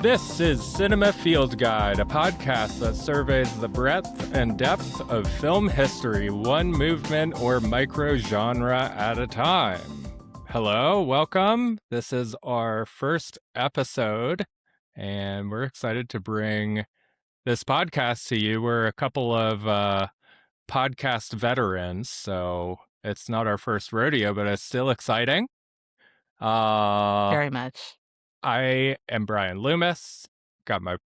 This is Cinema Field Guide, a podcast that surveys the breadth and depth of film history, one movement or micro-genre at a time. Hello, welcome. This is our first episode, and we're excited to bring this podcast to you. We're a couple of podcast veterans, so it's not our first rodeo, but it's still exciting. Very much. I am Bryan Loomis. Got my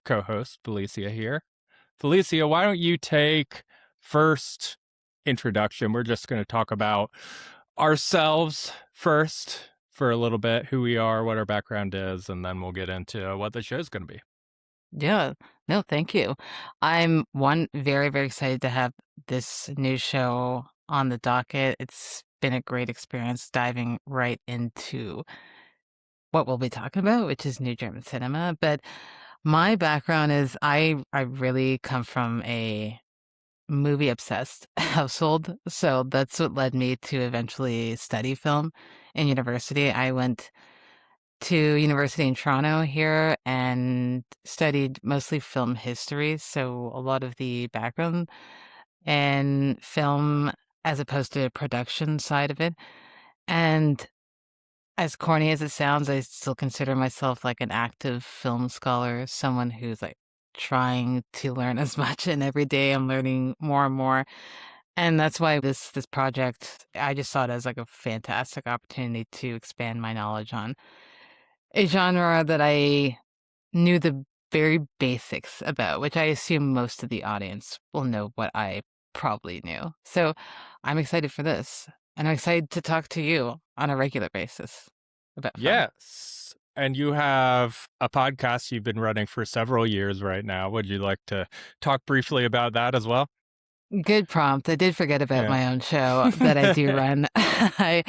co-host Felicia here. Felicia, why don't you take first introduction? We're just going to talk about ourselves first for a little bit, who we are, what our background is, and then we'll get into what the show's going to be. Yeah. No, thank you. I'm very, very excited to have this new show on the docket. It's been a great experience diving right into what we'll be talking about, which is New German cinema. But my background is I really come from a movie obsessed household. So that's what led me to eventually study film in university. I went to university in Toronto here and studied mostly film history. So a lot of the background and film as opposed to the production side of it. And as corny as it sounds, I still consider myself like an active film scholar, someone who's like trying to learn as much, and every day I'm learning more and more. And that's why this project, I just saw it as like a fantastic opportunity to expand my knowledge on a genre that I knew the very basics about, which I assume most of the audience will know what I probably knew. So I'm excited for this, and I'm excited to talk to you on a regular basis about film. Yes. And you have a podcast you've been running for several years right now. Would you like to talk briefly about that as well? Good prompt. I did forget about Yeah. my own show that I do run. I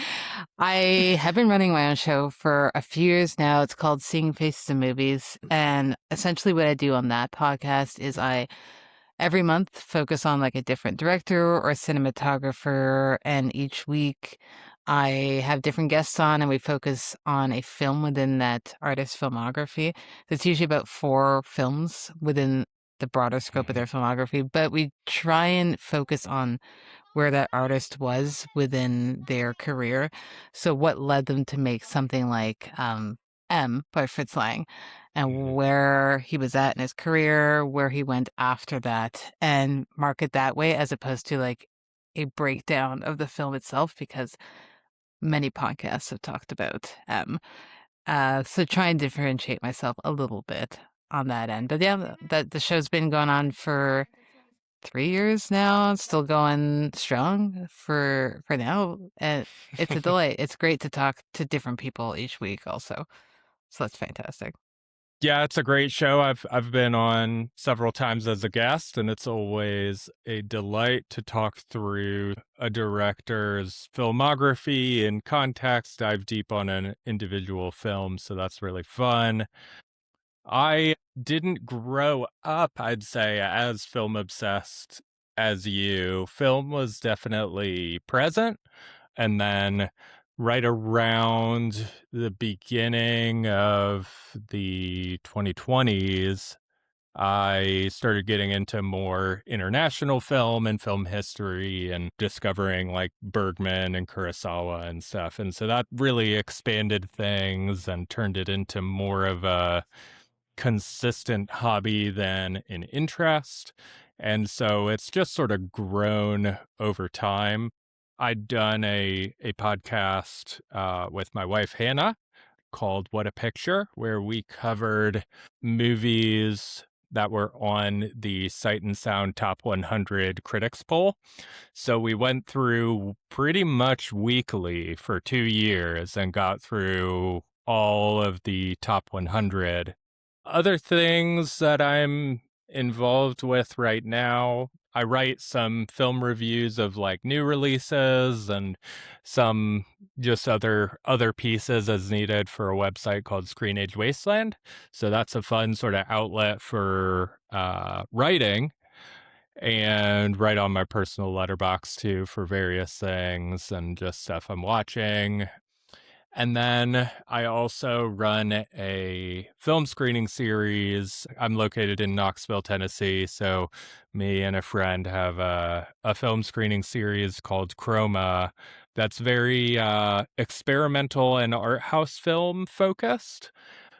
have been running my own show for a few years now. It's called Seeing Faces in Movies. And essentially what I do on that podcast is I every month focus on like a different director or cinematographer, and each week I have different guests on and we focus on a film within that artist's filmography. So it's usually about 4 films within the broader scope of their filmography, but we try and focus on where that artist was within their career. So what led them to make something like M by Fritz Lang, and where he was at in his career, where he went after that, and mark it that way as opposed to like a breakdown of the film itself, because many podcasts have talked about M. So try and differentiate myself a little bit on that end. But yeah, the show's been going on for 3 years now. It's still going strong for now, and it's a delight. It's great to talk to different people each week also. So that's fantastic. Yeah, it's a great show. I've been on several times as a guest, and it's always a delight to talk through a director's filmography and context, dive deep on an individual film, so that's really fun. I didn't grow up, I'd say, as film obsessed as you. Film was definitely present, and then right around the beginning of the 2020s, I started getting into more international film and film history and discovering like Bergman and Kurosawa and stuff. And so that really expanded things and turned it into more of a consistent hobby than an interest. And so it's just sort of grown over time. I'd done a podcast with my wife, Hannah, called What a Picture, where we covered movies that were on the Sight and Sound Top 100 Critics poll. So we went through pretty much weekly for 2 years and got through all of the top 100. Other things that I'm involved with right now, I write some film reviews of like new releases and some just other pieces as needed for a website called ScreenAge Wasteland. So that's a fun sort of outlet for writing, and write on my personal letterbox too for various things and just stuff I'm watching. And then I also run a film screening series. I'm located in Knoxville, Tennessee. So, me and a friend have a film screening series called Chroma that's very experimental and art house film focused.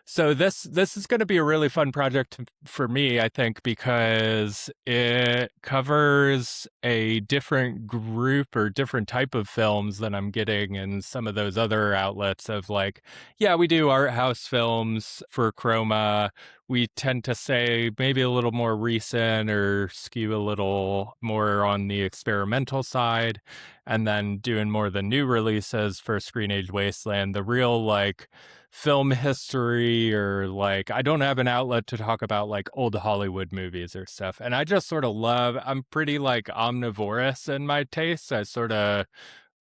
So this is going to be a really fun project for me, I think, because it covers a different group or different type of films than I'm getting in some of those other outlets of like, yeah, we do art house films for Chroma. We tend to say maybe a little more recent or skew a little more on the experimental side, and then doing more the new releases for ScreenAge Wasteland, the real like film history, or like I don't have an outlet to talk about like old Hollywood movies or stuff. And I just sort of love, I'm pretty like omnivorous in my tastes. I sort of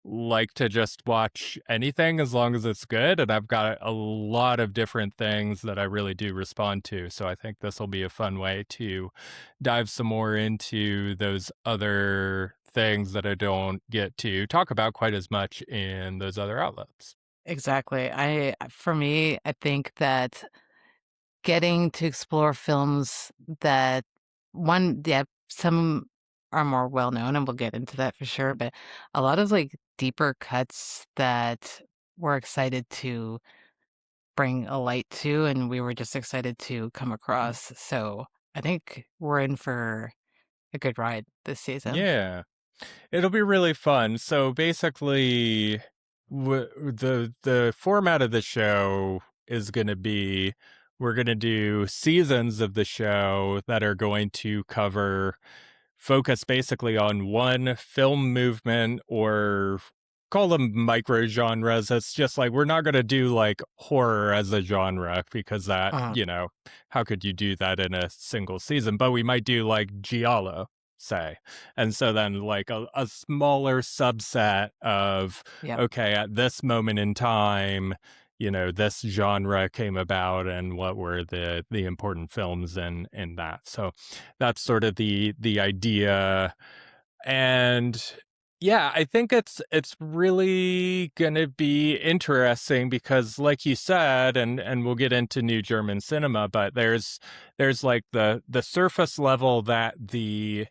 like to just watch anything as long as it's good. And I've got a lot of different things that I really do respond to. So I think this will be a fun way to dive some more into those other things that I don't get to talk about quite as much in those other outlets. Exactly. For me, I think that getting to explore films that one, yeah, some are more well known, and we'll get into that for sure, but a lot of like deeper cuts that we're excited to bring a light to, and we were just excited to come across. So I think we're in for a good ride this season. Yeah. It'll be really fun. So basically, the format of the show is going to be we're going to do seasons of the show that are going to focus basically on one film movement, or call them micro genres. It's just like we're not going to do like horror as a genre because that, Uh, how could you do that in a single season? But we might do like giallo, say. And so then like a smaller subset of, yep. okay, at this moment in time, this genre came about and what were the important films in that. So that's sort of the idea. And yeah, I think it's really gonna be interesting because like you said, and we'll get into new German cinema, but there's like the surface level that the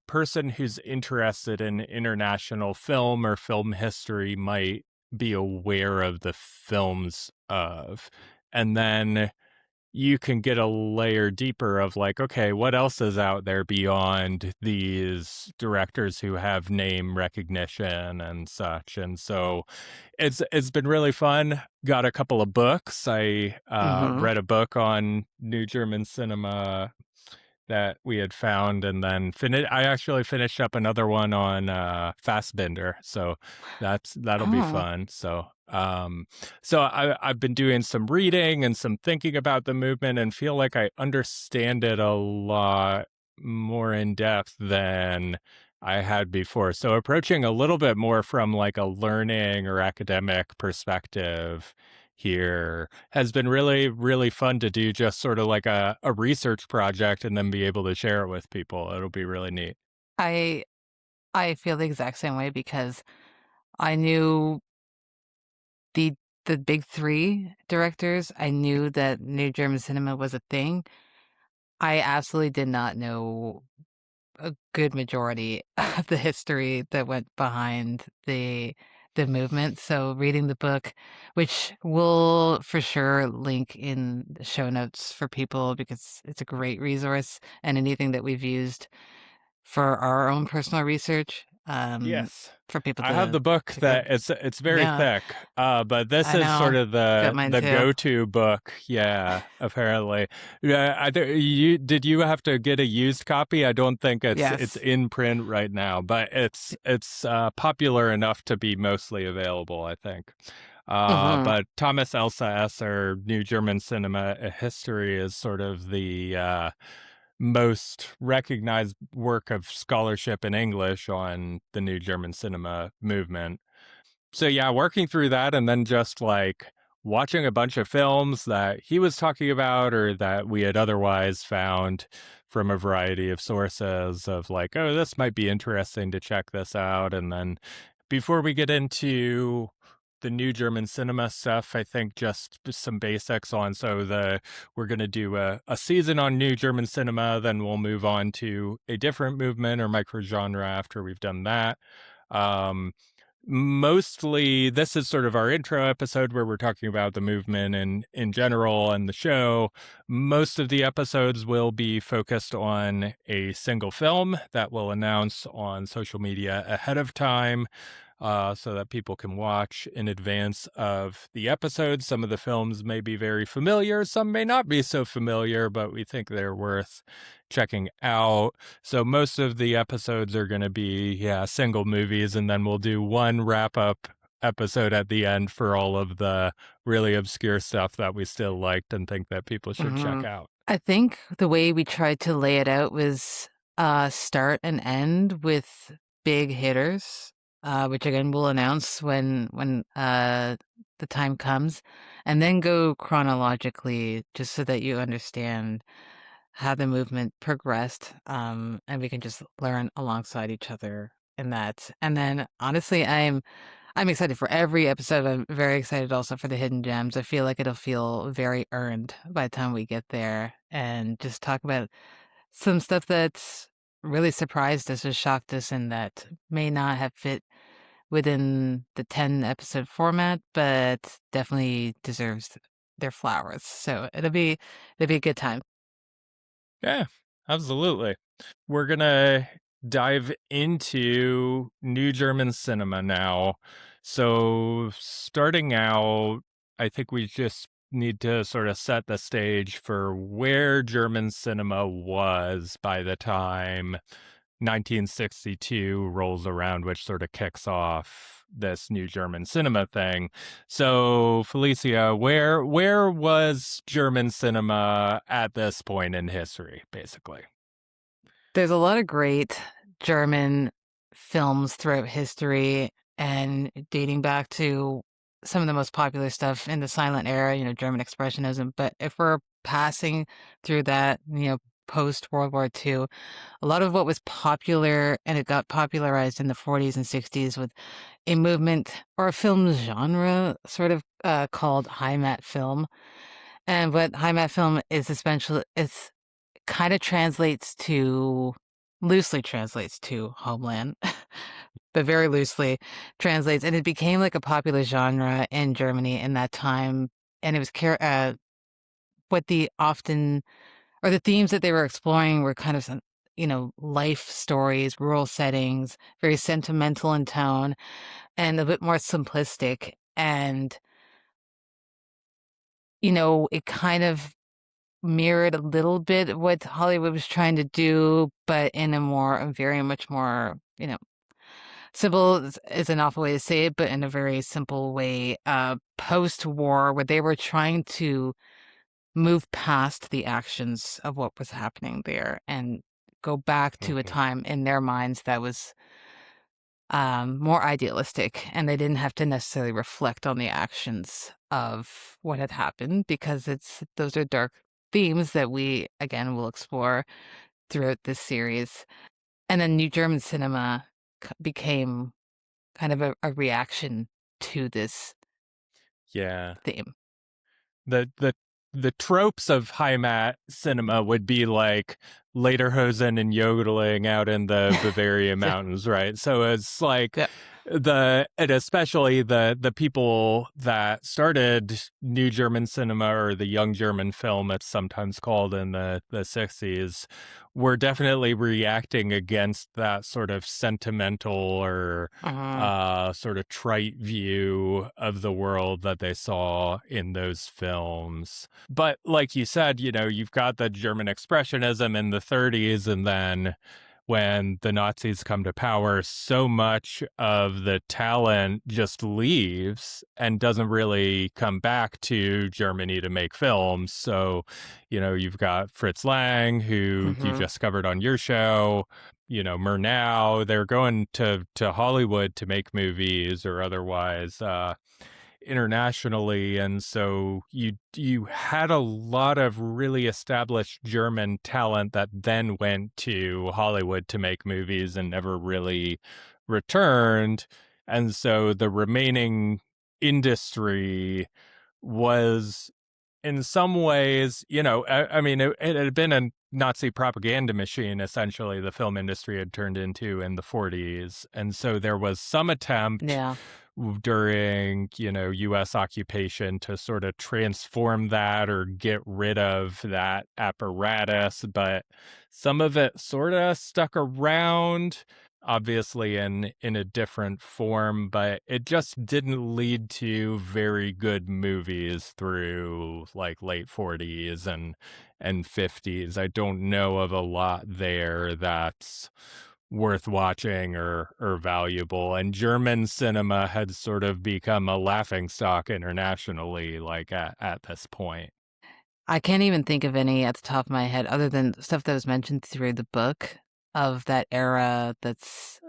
person who's interested in international film or film history might be aware of the films of. And then you can get a layer deeper of like, okay, what else is out there beyond these directors who have name recognition and such. And so it's been really fun. Got a couple of books. I Hmm. read a book on new German cinema that we had found, and then I actually finished up another one on Fassbinder, so that'll be Oh, fun. So I've been doing some reading and some thinking about the movement, and feel like I understand it a lot more in depth than I had before. So approaching a little bit more from like a learning or academic perspective here has been really, really fun to do, just sort of like a research project and then be able to share it with people. It'll be really neat. I I feel the exact same way because I knew the the big 3 directors. I knew that New German Cinema was a thing. I absolutely did not know a good majority of the history that went behind the movement, so reading the book, which we'll for sure link in the show notes for people because it's a great resource and anything that we've used for our own personal research, Yes. for people I have the book to that grab. it's very Yeah, thick, but this I is sort know. of Got the mine the too. go-to book. Yeah, apparently. Yeah, you have to get a used copy? I don't think it's Yes. in print right now, but it's popular enough to be mostly available, I think. Mhm. But Thomas Elsaesser, New German Cinema History, is sort of the most recognized work of scholarship in English on the new German cinema movement. So yeah, working through that and then just like watching a bunch of films that he was talking about or that we had otherwise found from a variety of sources of like, oh, this might be interesting to check this out. And then before we get into the new German cinema stuff, I think just some basics on. So we're going to do a season on new German cinema, then we'll move on to a different movement or microgenre after we've done that. Um, Mostly this is sort of our intro episode where we're talking about the movement and in general and the show. Most of the episodes will be focused on a single film that we'll announce on social media ahead of time, so that people can watch in advance of the episode. Some of the films may be very familiar, some may not be so familiar, but we think they're worth checking out. So most of the episodes are going to be, single movies, and then we'll do one wrap up episode at the end for all of the really obscure stuff that we still liked and think that people should check Mhm. out. I think the way we tried to lay it out was start and end with big hitters, which again we'll announce when the time comes, and then go chronologically just so that you understand how the movement progressed, and we can just learn alongside each other in that. And then honestly, I'm excited for every episode. I'm very excited also for the hidden gems. I feel like it'll feel very earned by the time we get there and just talk about some stuff that's really surprised us or shocked us and that may not have fit within the 10 episode format, but definitely deserves their flowers. So it'll be a good time. Yeah, absolutely. We're going to dive into new German cinema now. So, starting out, I think we just need to sort of set the stage for where German cinema was by the time 1962 rolls around, which sort of kicks off this new German cinema thing. So, Felicia, where was German cinema at this point in history, basically? There's a lot of great German films throughout history and dating back to some of the most popular stuff in the silent era, German Expressionism. But if we're passing through that, post World War II, a lot of what was popular and it got popularized in the 40s and 60s with a movement or a film genre sort of called Heimat film. And what Heimat film is essentially, it's kind of loosely translates to homeland, but very loosely translates. And it became like a popular genre in Germany in that time. And it was what the often, or the themes that they were exploring were kind of some, life stories, rural settings, very sentimental in tone, and a bit more simplistic. And, it kind of mirrored a little bit what Hollywood was trying to do, but in a very much more, simple is an awful way to say it, but in a very simple way, post-war, where they were trying to move past the actions of what was happening there and go back to a Mhm. time in their minds that was more idealistic, and they didn't have to necessarily reflect on the actions of what had happened because those are dark themes that we again will explore throughout this series. And then New German cinema became kind of a reaction to this Yeah. theme. The tropes of Heimat cinema would be like Lederhosen and yodeling out in the Bavaria Yeah, mountains, right? So it's like yeah. and especially the people that started new German cinema, or the young German film it's sometimes called, in the 60s, were definitely reacting against that sort of sentimental or Mhm, sort of trite view of the world that they saw in those films. But like you said, you've got the German Expressionism in the 30s, and then when the Nazis come to power, so much of the talent just leaves and doesn't really come back to Germany to make films. So, you've got Fritz Lang, who you mhm. just covered on your show, Murnau. They're going to Hollywood to make movies or otherwise internationally, and so you had a lot of really established German talent that then went to Hollywood to make movies and never really returned. And so the remaining industry was in some ways, I mean, it had been a Nazi propaganda machine, essentially, the film industry had turned into in the 40s. And so there was some attempt Yeah. during, US occupation to sort of transform that or get rid of that apparatus, but some of it sort of stuck around, obviously in a different form, but it just didn't lead to very good movies through like late 40s and 50s. I don't know of a lot there that's worth watching or valuable. And German cinema had sort of become a laughingstock internationally, like at this point. I can't even think of any at the top of my head other than stuff that was mentioned through the book of that era that's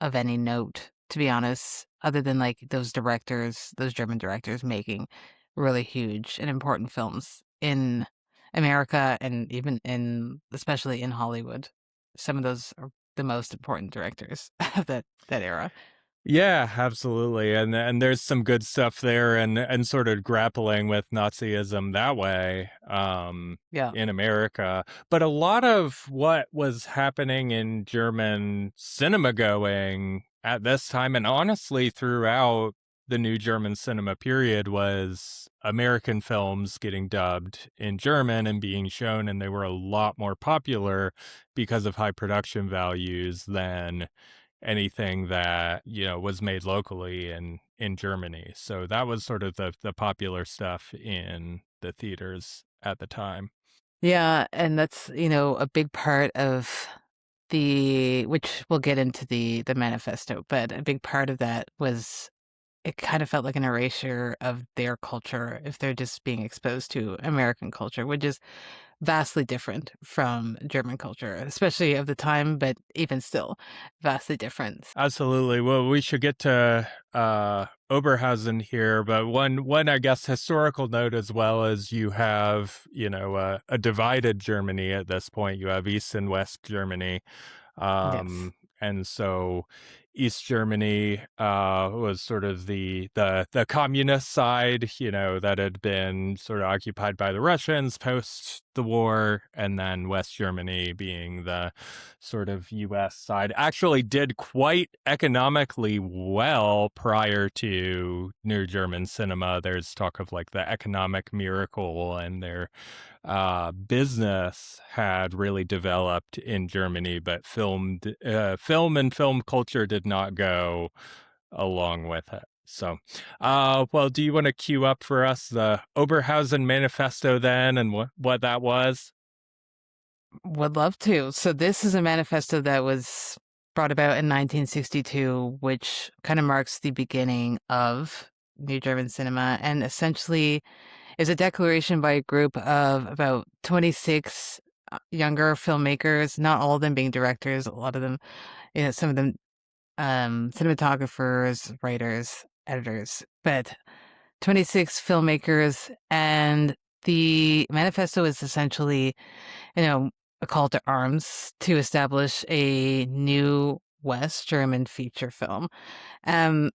of any note, to be honest, other than like those directors, those German directors making really huge and important films in America and even especially in Hollywood. Some of those are the most important directors of that era. Yeah, absolutely. And there's some good stuff there and sort of grappling with Nazism that way Yeah. in America. But a lot of what was happening in German cinema going at this time and honestly throughout the new German cinema period was American films getting dubbed in German and being shown, and they were a lot more popular because of high production values than anything that was made locally in Germany. So that was sort of the popular stuff in the theaters at the time. Yeah, and that's, a big part of which we'll get into the manifesto, but a big part of that was it kind of felt like an erasure of their culture if they're just being exposed to American culture, which is vastly different from German culture, especially of the time, but even still, vastly different. Absolutely. Well, we should get to Oberhausen here, but one I guess historical note as well is you have a divided Germany at this point. You have East and West Germany. Yes. And so East Germany was sort of the communist side, that had been sort of occupied by the Russians post the war, and then West Germany being the sort of US side, actually did quite economically well prior to New German cinema. There's talk of like the economic miracle, and their business had really developed in Germany, but film and film culture did not go along with it. So, well, do you want to cue up for us the Oberhausen Manifesto then, and what that was? Would love to. So this is a manifesto that was brought about in 1962, which kind of marks the beginning of New German cinema and essentially is a declaration by a group of about 26 younger filmmakers, not all of them being directors, a lot of them, some of them cinematographers, writers, editors, but 26 filmmakers. And the manifesto is essentially, a call to arms to establish a new West German feature film. Um,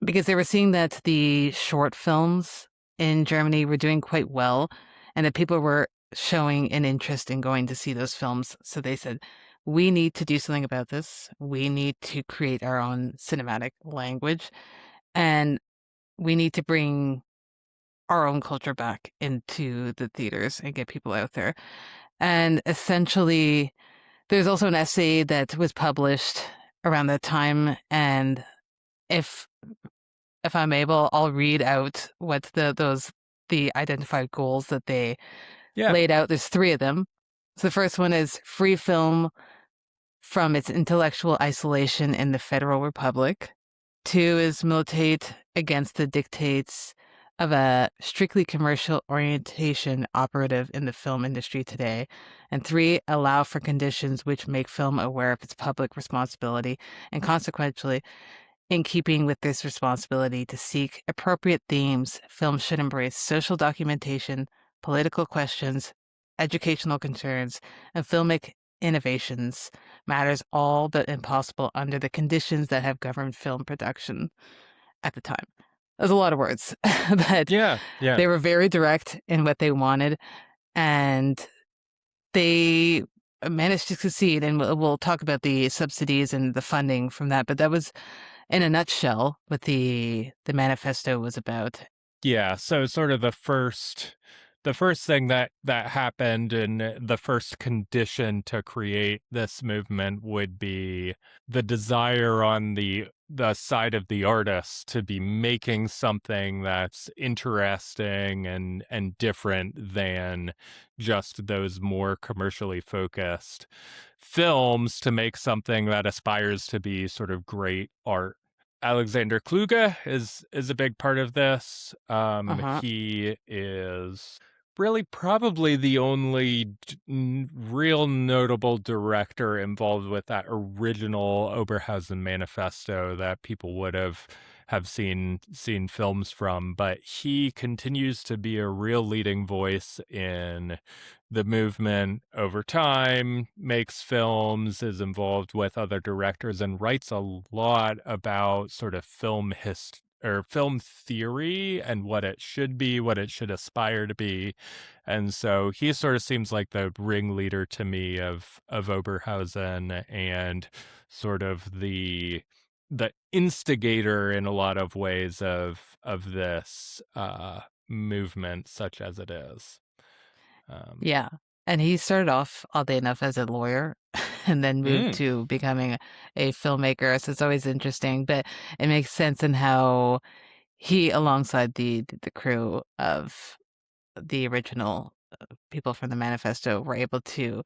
because they were seeing that the short films in Germany were doing quite well and that people were showing an interest in going to see those films. So they said, we need to do something about this. We need to create our own cinematic language and we need to bring our own culture back into the theaters and get people out there. And essentially, there's also an essay that was published around that time. And if if I'm able, I'll read out what the identified goals that they Yeah. laid out. There's three of them. So the first one is free film from its intellectual isolation in the Federal Republic. Two is militate against the dictates of a strictly commercial orientation operative in the film industry today. And three, allow for conditions which make film aware of its public responsibility and consequently in keeping with this responsibility to seek appropriate themes, film should embrace social documentation, political questions, educational concerns, and filmic innovations, matters all but impossible under the conditions that have governed film production at the time. was a lot of words, but Yeah, yeah. they were very direct in what they wanted, and they managed to succeed. And we'll talk about the subsidies and the funding from that, but that was, in a nutshell, what the manifesto was about. Yeah, so sort of the first thing that happened and the first condition to create this movement would be the desire on the side of the artist to be making something that's interesting and different than just those more commercially focused films, to make something that aspires to be sort of great art. Alexander Kluge is a big part of this. Uh-huh. He is really probably the only real notable director involved with that original Oberhausen Manifesto that people would have seen films from. But he continues to be a real leading voice in the movement over time, makes films, is involved with other directors, and writes a lot about sort of film theory and what it should be, what it should aspire to be. And so he sort of seems like the ringleader to me of Oberhausen, and sort of the instigator in a lot of ways of this movement, such as it is. Um, Yeah. And he started off, oddly enough, as a lawyer and then moved mm, to becoming a filmmaker. So it's always interesting, but it makes sense in how he, alongside the crew of the original people from the manifesto, were able to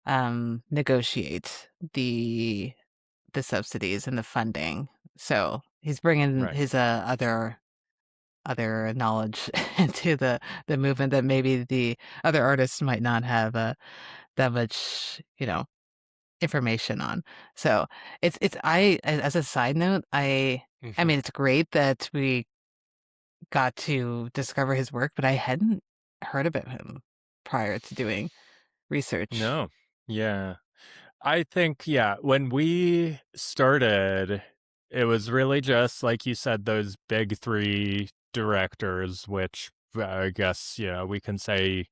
negotiate the subsidies and the funding. So he's bringing right. his other knowledge into the movement that maybe the other artists might not have that much, information on. So it's I as a side note, I Mhm. mean it's great that we got to discover his work, but I hadn't heard about him prior to doing research. No. Yeah. I think, yeah, when we started, it was really just, like you said, those big three directors, which I guess, we can say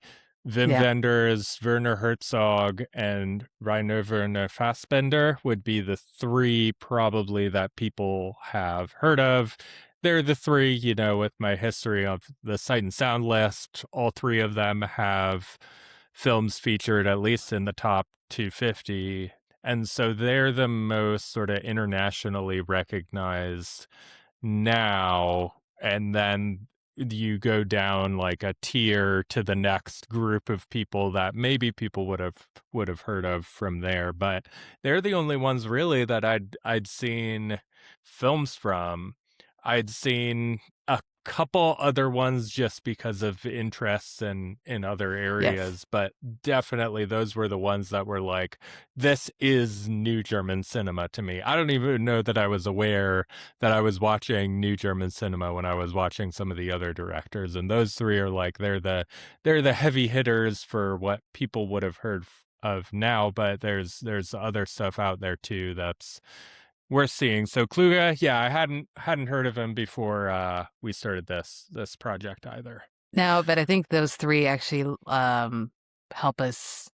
Wim Yeah. Wenders, Werner Herzog, and Rainer Werner Fassbender would be the three probably that people have heard of. They're the three, with my history of the Sight and Sound list. All three of them have films featured at least in the top 250. And so they're the most sort of internationally recognized now. And then you go down like a tier to the next group of people that maybe people would have heard of from there, but they're the only ones really that I'd seen films from. I'd seen a couple other ones just because of interests in other Yes. areas, but definitely those were the ones that were like, this is new German cinema to me. I don't even know that I was aware that I was watching new German cinema when I was watching some of the other directors, and those three are like, they're the heavy hitters for what people would have heard of now, but there's other stuff out there too that's worth seeing. So Kluge, yeah, I hadn't heard of him before we started this project either. No, but I think those three actually help us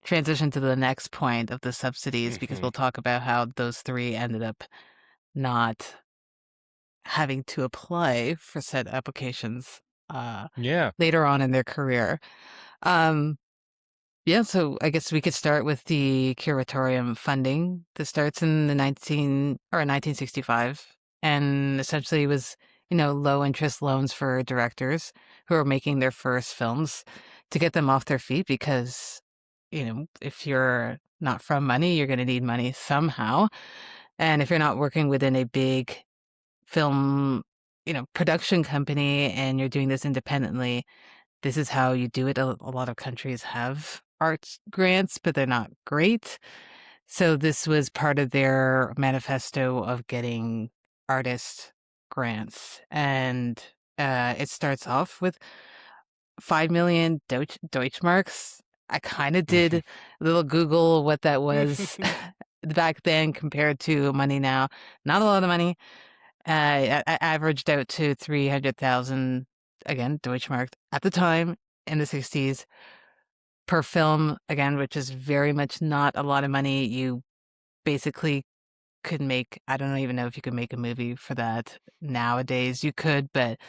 transition to the next point of the subsidies, because Hmm. we'll talk about how those three ended up not having to apply for said applications uh, Yeah. later on in their career. Um, yeah, so I guess we could start with the curatorium funding that starts in the 1965, and essentially was, low interest loans for directors who are making their first films to get them off their feet, because, if you're not from money, you're going to need money somehow. And if you're not working within a big film, production company, and you're doing this independently, this is how you do it. A lot of countries have arts grants, but they're not great. So this was part of their manifesto of getting artist grants. And it starts off with 5 million Deutschmarks. I kind of did a little Google what that was back then compared to money now. Not a lot of money. I averaged out to 300,000, again, Deutschmark, at the time in the 60s per film, again, which is very much not a lot of money. You basically could make, I don't even know if you could make a movie for that nowadays. You could, but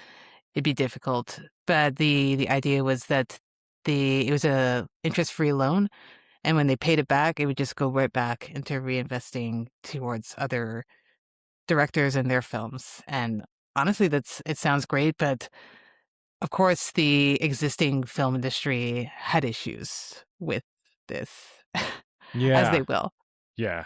it'd be difficult. But the idea was that it was a interest-free loan, and when they paid it back, it would just go right back into reinvesting towards other directors and their films. And honestly, it sounds great, but of course, the existing film industry had issues with this, as they Yeah. will. Yeah.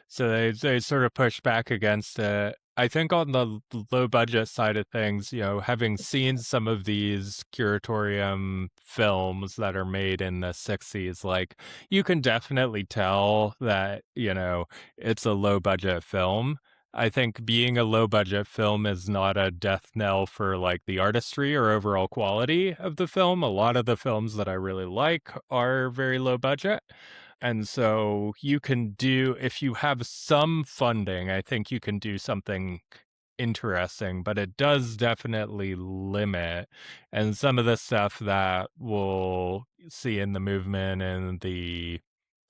So they sort of push back against it. I think on the low budget side of things, having seen some of these curatorium films that are made in the 60s, like you can definitely tell that, it's a low budget film. I think being a low budget film is not a death knell for like the artistry or overall quality of the film. A lot of the films that I really like are very low budget. And so you can do, if you have some funding, I think you can do something interesting, but it does definitely limit. And some of the stuff that we'll see in the movement in the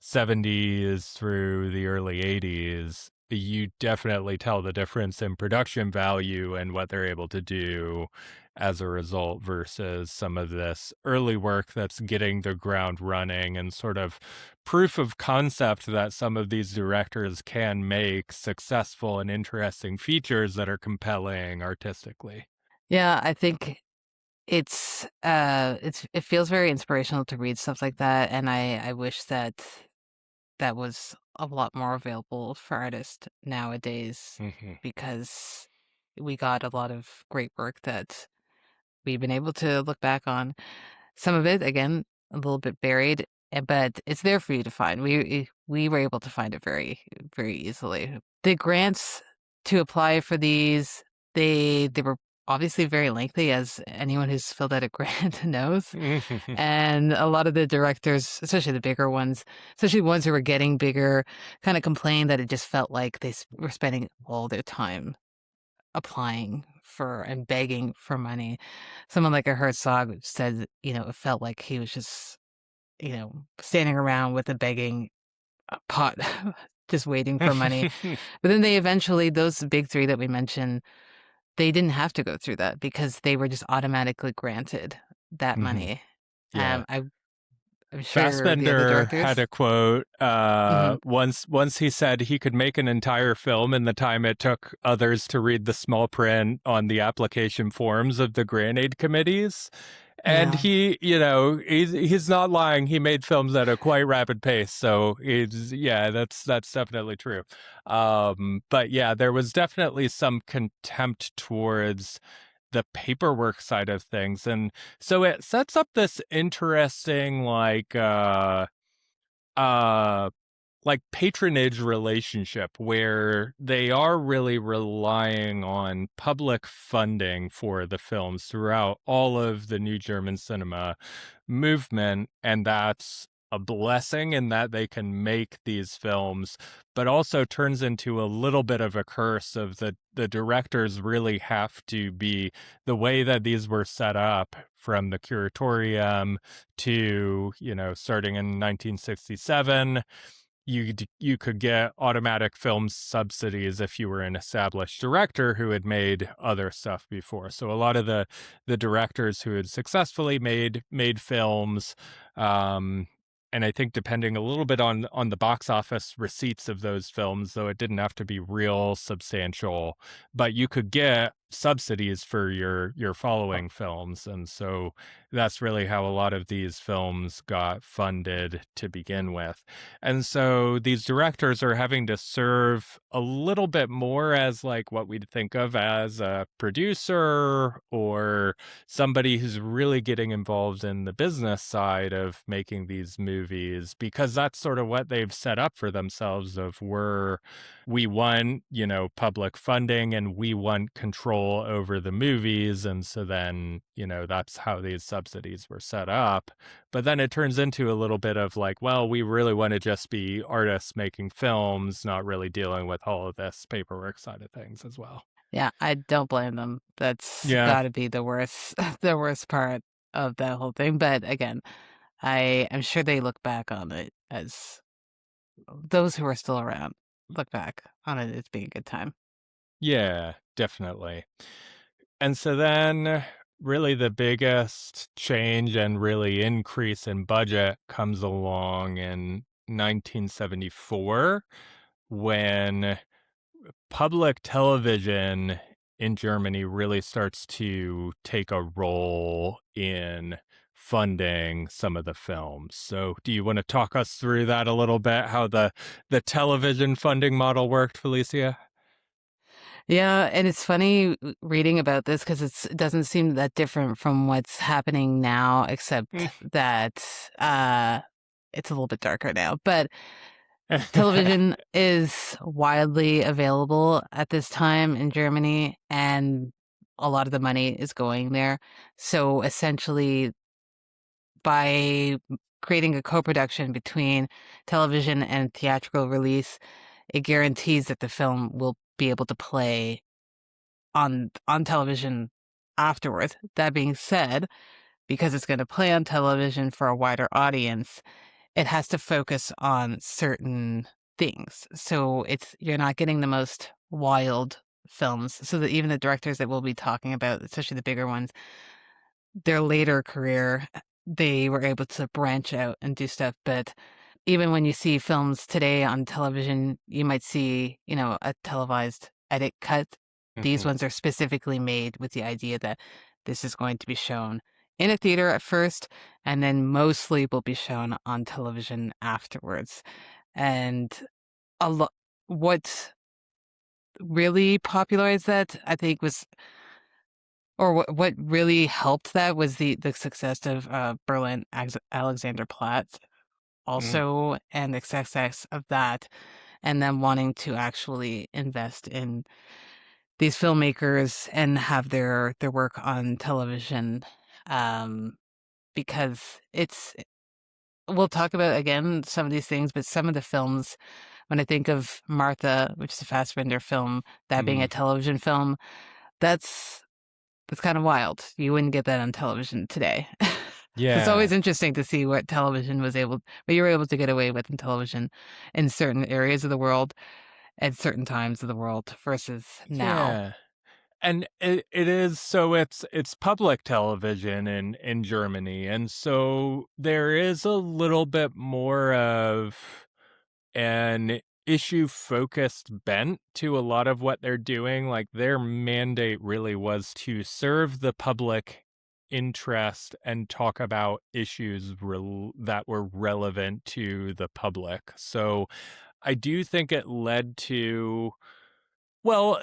70s through the early 80s, you definitely tell the difference in production value and what they're able to do as a result versus some of this early work that's getting the ground running and sort of proof of concept that some of these directors can make successful and interesting features that are compelling artistically. Yeah, I think it feels very inspirational to read stuff like that, and I wish that that was a lot more available for artists nowadays, Hmm. because we got a lot of great work that we've been able to look back on. Some of it, again, a little bit buried, but it's there for you to find. We were able to find it very, very easily. The grants to apply for these, they were obviously very lengthy, as anyone who's filled out a grant knows. And a lot of the directors, especially the bigger ones, especially ones who were getting bigger, kind of complained that it just felt like were spending all their time applying for and begging for money. Someone like a Herzog said, it felt like he was just, standing around with a begging pot, just waiting for money. But then those big three that we mentioned, they didn't have to go through that because they were just automatically granted that Hmm. money. Yeah. I'm sure the other Fassbender had directors. a quote Hmm. once he said he could make an entire film in the time it took others to read the small print on the application forms of the grant aid committees. And Yeah. he's not lying. He made films at a quite rapid pace. So that's definitely true. But yeah, there was definitely some contempt towards the paperwork side of things. And so it sets up this interesting uh patronage relationship where they are really relying on public funding for the films throughout all of the New German cinema movement. And that's a blessing in that they can make these films, but also turns into a little bit of a curse of the directors really have to be the way that these were set up from the curatorium to, starting in 1967 you could get automatic film subsidies if you were an established director who had made other stuff before. So a lot of the directors who had successfully made films, um, and I think depending a little bit on the box office receipts of those films, though it didn't have to be real substantial, but you could get subsidies for your following films. And so that's really how a lot of these films got funded to begin with. And so these directors are having to serve a little bit more as like what we'd think of as a producer or somebody who's really getting involved in the business side of making these movies, because that's sort of what they've set up for themselves of we want, public funding and we want control over the movies. And so then, that's how these subsidies were set up. But then it turns into a little bit of like, well, we really want to just be artists making films, not really dealing with all of this paperwork side of things as well. Yeah, I don't blame them. That's Yeah. gotta be the worst the worst part of that whole thing, but again, I am sure they look back on it as those who are still around look back on it as being a good time. Yeah, definitely. And so then really the biggest change and really increase in budget comes along in 1974 when public television in Germany really starts to take a role in funding some of the films. So do you want to talk us through that a little bit, how the television funding model worked, Felicia? Yeah, and it's funny reading about this because it doesn't seem that different from what's happening now, except that it's a little bit darker now. But television is widely available at this time in Germany, and a lot of the money is going there. So essentially, by creating a co-production between television and theatrical release, it guarantees that the film will be able to play on television afterwards. That being said, because it's going to play on television for a wider audience, it has to focus on certain things. So it's you're not getting the most wild films. So that even the directors that we'll be talking about, especially the bigger ones, their later career, they were able to branch out and do stuff. But even when you see films today on television, you might see, a televised edit cut. These Mhm. ones are specifically made with the idea that this is going to be shown in a theater at first, and then mostly will be shown on television afterwards. And a lot, what really popularized that, I think, was or what really helped that was the success of, Berlin Alexanderplatz Mm. also, and the success of that, and them wanting to actually invest in these filmmakers and have their work on television, um, because we'll talk about, again, some of these things, but some of the films, when I think of Martha, which is a Fassbinder film, that being a Mm. television film, that's That's kind of wild. You wouldn't get that on television today. So it's Yeah. always interesting to see what you were able to get away with in television in certain areas of the world at certain times of the world versus now. Yeah. And it is so it's public television in Germany, and so there is a little bit more of an issue-focused bent to a lot of what they're doing, like, their mandate really was to serve the public interest and talk about issues that were relevant to the public, so I do think it led to well,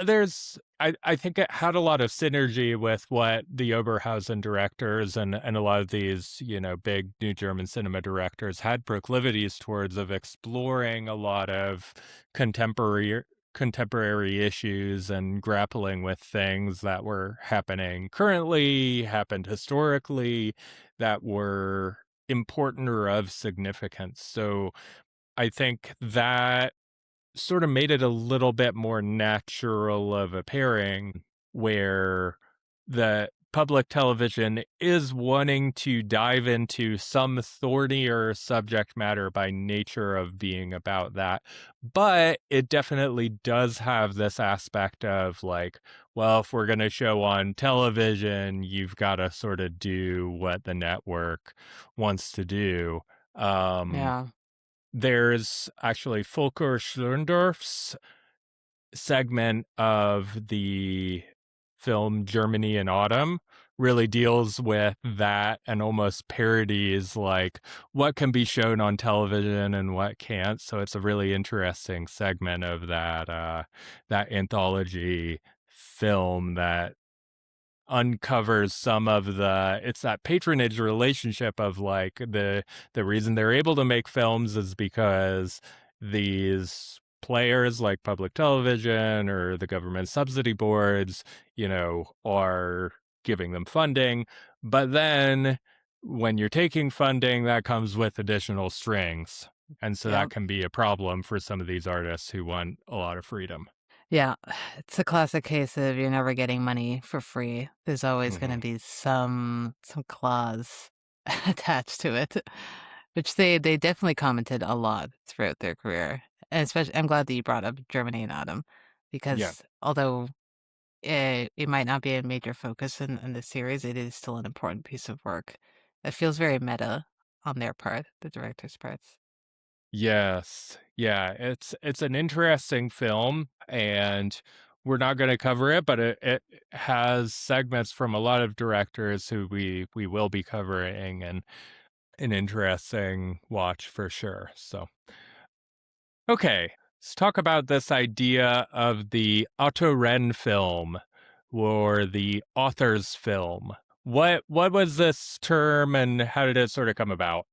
I think it had a lot of synergy with what the Oberhausen directors and a lot of these, big new German cinema directors had proclivities towards of exploring a lot of contemporary contemporary issues and grappling with things that were happening currently, happened historically, that were important or of significance. So I think that sort of made it a little bit more natural of a pairing where the public television is wanting to dive into some thornier subject matter by nature of being about that. But it definitely does have this aspect of like, well, if we're going to show on television, you've got to sort of do what the network wants to do. Um, Yeah. there's actually Volker Schlöndorff's segment of the film Germany in Autumn really deals with that and almost parodies like what can be shown on television and what can't. So it's a really interesting segment of that anthology film that uncovers some of it's that patronage relationship of like the reason they're able to make films is because these players like public television or the government subsidy boards, are giving them funding, but then when you're taking funding that comes with additional strings, and so Yeah. that can be a problem for some of these artists who want a lot of freedom. Yeah, it's a classic case of you're never getting money for free. There's always gonna Hmm. be some clause attached to it, which they definitely commented a lot throughout their career. And especially, I'm glad that you brought up Germany and Autumn, Yeah. because although it might not be a major focus in the series, it is still an important piece of work. It feels very meta on their part, the director's parts. Yes. Yeah, it's an interesting film, and we're not gonna cover it, but it has segments from a lot of directors who we will be covering, and an interesting watch for sure. So, okay, let's talk about this idea of the Autoren film or the author's film. What was this term and how did it sort of come about?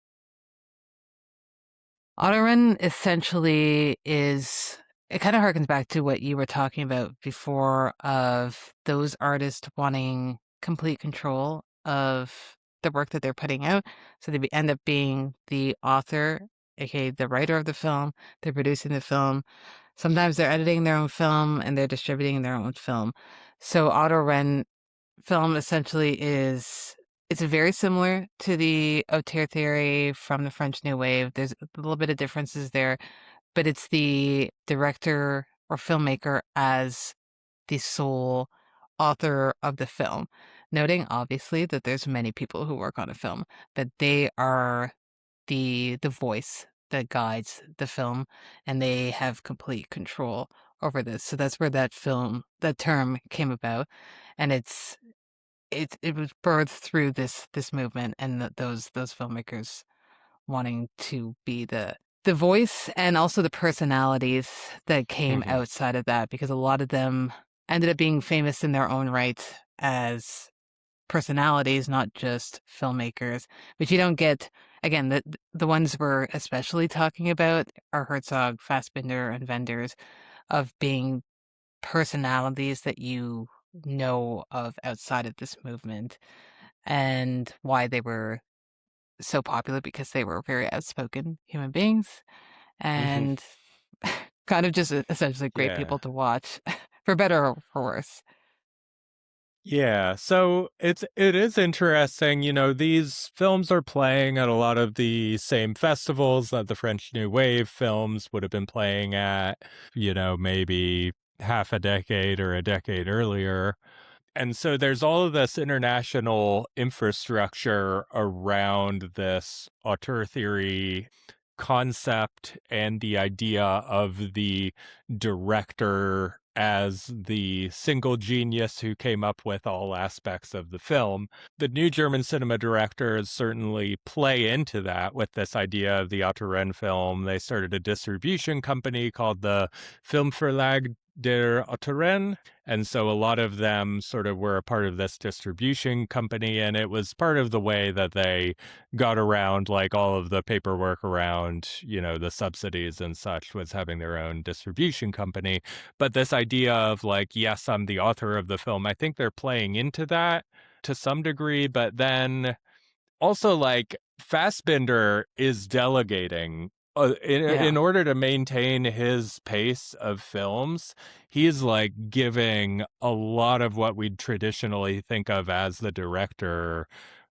Autorun essentially is, it kind of harkens back to what you were talking about before, of those artists wanting complete control of the work that they're putting out. So end up being the author, aka the writer of the film. They're producing the film. Sometimes they're editing their own film and they're distributing their own film. So Autoren film essentially is, it's very similar to the auteur theory from the French New Wave. There's a little bit of differences there, but it's the director or filmmaker as the sole author of the film. Noting obviously that there's many people who work on a film, but they are the voice that guides the film, and they have complete control over this. So that's where that term came about, and it was birthed through this movement and those filmmakers wanting to be the voice and also the personalities that came Mhm. outside of that, because a lot of them ended up being famous in their own right as personalities, not just filmmakers, which you don't get. Again, the ones we're especially talking about are Herzog, Fassbinder, and Wenders, of being personalities that you know of outside of this movement, and why they were so popular, because they were very outspoken human beings Mhm. and kind of just essentially great Yeah. people to watch, for better or for worse. Yeah, so it is interesting, these films are playing at a lot of the same festivals that the French New Wave films would have been playing at, maybe half a decade or a decade earlier. And so there's all of this international infrastructure around this auteur theory concept and the idea of the director as the single genius who came up with all aspects of the film. The new German cinema directors certainly play into that with this idea of the Autoren film. They started a distribution company called the Filmverlag der Autoren, and so a lot of them sort of were a part of this distribution company, and it was part of the way that they got around like all of the paperwork around, the subsidies and such, was having their own distribution company. But this idea of like, yes, I'm the author of the film, I think they're playing into that to some degree, but then also, like, Fassbinder is delegating, Yeah. in order to maintain his pace of films, he's, like, giving a lot of what we'd traditionally think of as the director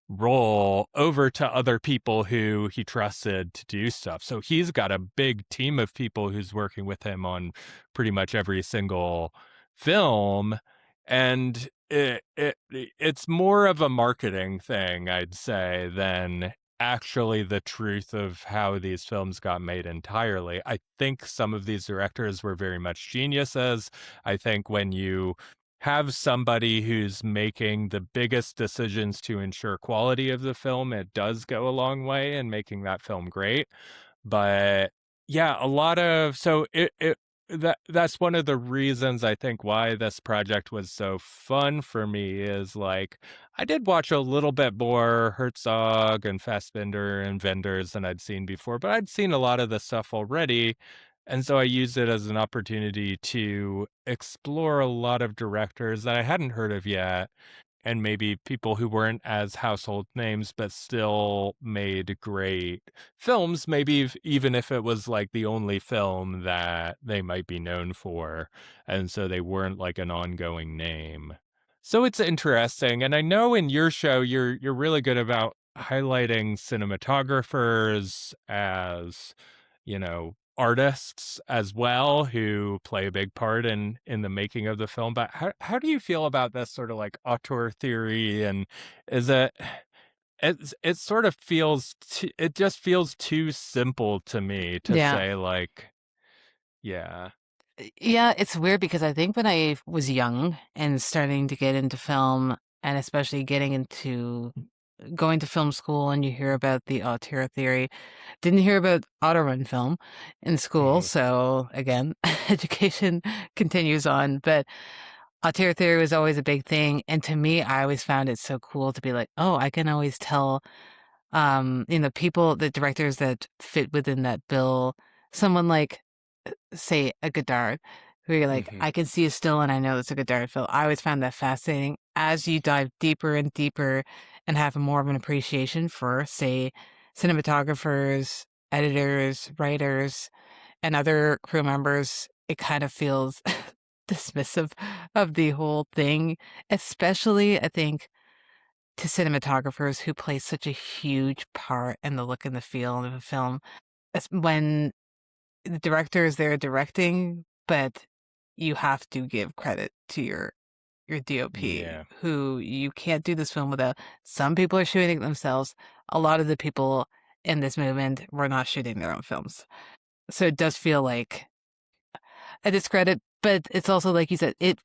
role over to other people who he trusted to do stuff. So he's got a big team of people who's working with him on pretty much every single film, and it's more of a marketing thing, I'd say, than actually the truth of how these films got made entirely. I think some of these directors were very much geniuses. I think when you have somebody who's making the biggest decisions to ensure quality of the film, it does go a long way in making that film great. But yeah, a lot of so it that's one of the reasons I think why this project was so fun for me is like I did watch a little bit more Herzog and Fassbinder and Wenders than I'd seen before, but I'd seen a lot of the stuff already. And so I used it as an opportunity to explore a lot of directors that I hadn't heard of yet and maybe people who weren't as household names but still made great films, maybe even if it was like the only film that they might be known for, and so they weren't like an ongoing name. So it's interesting, and I know in your show you're really good about highlighting cinematographers as, artists as well who play a big part in the making of the film. But how do you feel about this sort of like auteur theory? And is it sort of feels it just feels too simple to me to Yeah. say like, yeah. Yeah, it's weird because I think when I was young and starting to get into film, and especially getting into going to film school, and you hear about the auteur theory, didn't hear about autorun film in school. Mhm. So again, education continues on, but auteur theory was always a big thing. And to me, I always found it so cool to be like, oh, I can always tell, people, the directors that fit within that bill, someone like, say, a Godard, who you're like, Mhm. I can see a still and I know it's a Godard film. I always found that fascinating. As you dive deeper and deeper and have more of an appreciation for, say, cinematographers, editors, writers, and other crew members, it kind of feels dismissive of the whole thing, especially, I think, to cinematographers who play such a huge part in the look and the feel of a film. When the director is there directing, but you have to give credit to your DOP, Yeah. who you can't do this film without. Some people are shooting it themselves. A lot of the people in this movement were not shooting their own films. So it does feel like a discredit, but it's also like you said, it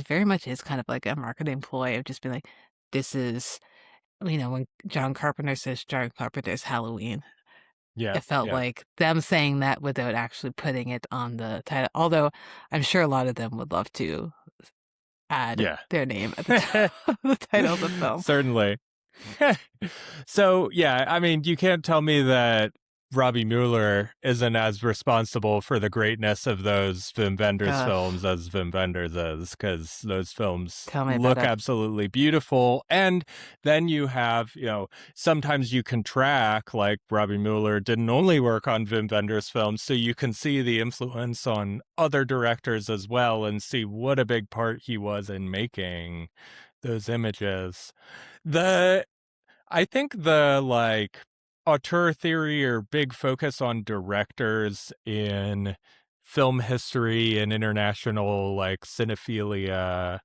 very much is kind of like a marketing ploy of just being like, this is, when John Carpenter says John Carpenter's Halloween, Yeah. it felt Yeah. like them saying that without actually putting it on the title. Although I'm sure a lot of them would love to add Yeah. their name at the top of the title of the film. Certainly. So, yeah, I mean, you can't tell me that Robbie Mueller isn't as responsible for the greatness of those Wim Wenders Ugh, films as Wim Wenders is, because those films tell me about look it. absolutely beautiful. And then you have, sometimes you can track, like Robbie Mueller didn't only work on Wim Wenders films, so you can see the influence on other directors as well and see what a big part he was in making those images. The I think the like auteur theory or big focus on directors in film history and international like cinephilia,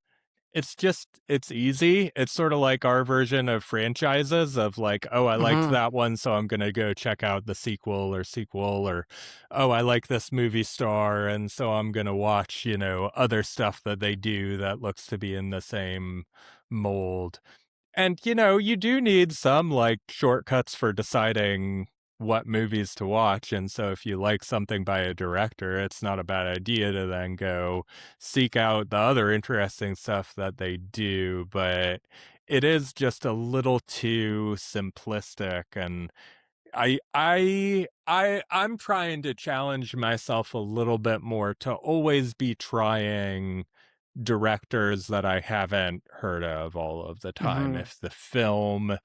it's easy. It's sort of like our version of franchises of like, oh, I liked Mhm. that one, so I'm gonna go check out the sequel, or oh, I like this movie star, and so I'm gonna watch, other stuff that they do that looks to be in the same mold. And, you do need some like shortcuts for deciding what movies to watch. And so if you like something by a director, it's not a bad idea to then go seek out the other interesting stuff that they do. But it is just a little too simplistic. And I'm trying to challenge myself a little bit more to always be trying directors that I haven't heard of all of the time. Mhm. If the film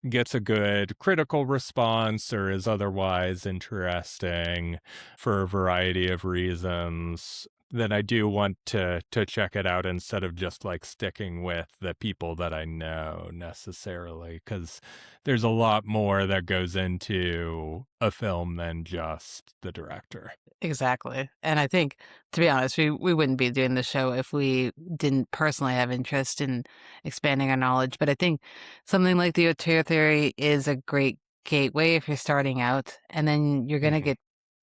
gets a good critical response or is otherwise interesting for a variety of reasons, then I do want to check it out instead of just like sticking with the people that I know necessarily, because there's a lot more that goes into a film than just the director. Exactly. And I think, to be honest, we wouldn't be doing the show if we didn't personally have interest in expanding our knowledge. But I think something like the auteur theory is a great gateway if you're starting out, and then you're gonna Mhm. get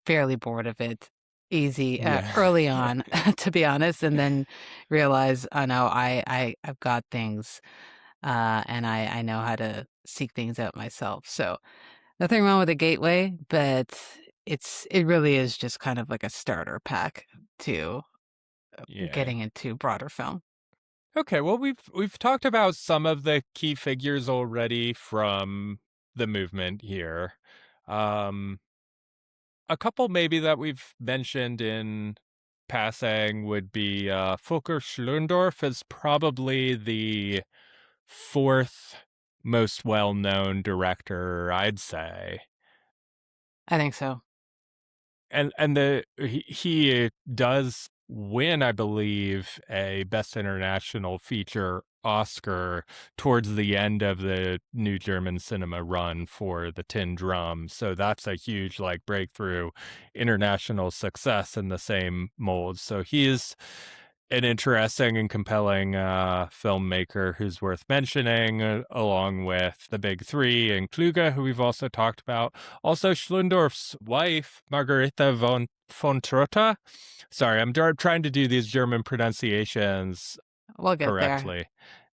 fairly bored of it easy Yeah. early on, to be honest, and then realize, oh no, I've got things, and I know how to seek things out myself. So nothing wrong with a gateway, but it really is just kind of like a starter pack to Yeah. getting into broader film. Okay, well we've talked about some of the key figures already from the movement here. Um a couple maybe that we've mentioned in passing would be Volker Schlöndorff is probably the fourth most well-known director, I'd say. I think so. And he does win, I believe, a Best International Feature Oscar towards the end of the New German Cinema run for The Tin Drum. So that's a huge like breakthrough international success in the same mold. So he's an interesting and compelling filmmaker who's worth mentioning, along with the big three and Kluge, who we've also talked about. Also, Schlendorf's wife, Margareta von Trotta. Sorry, I'm trying to do these German pronunciations We'll get there. correctly.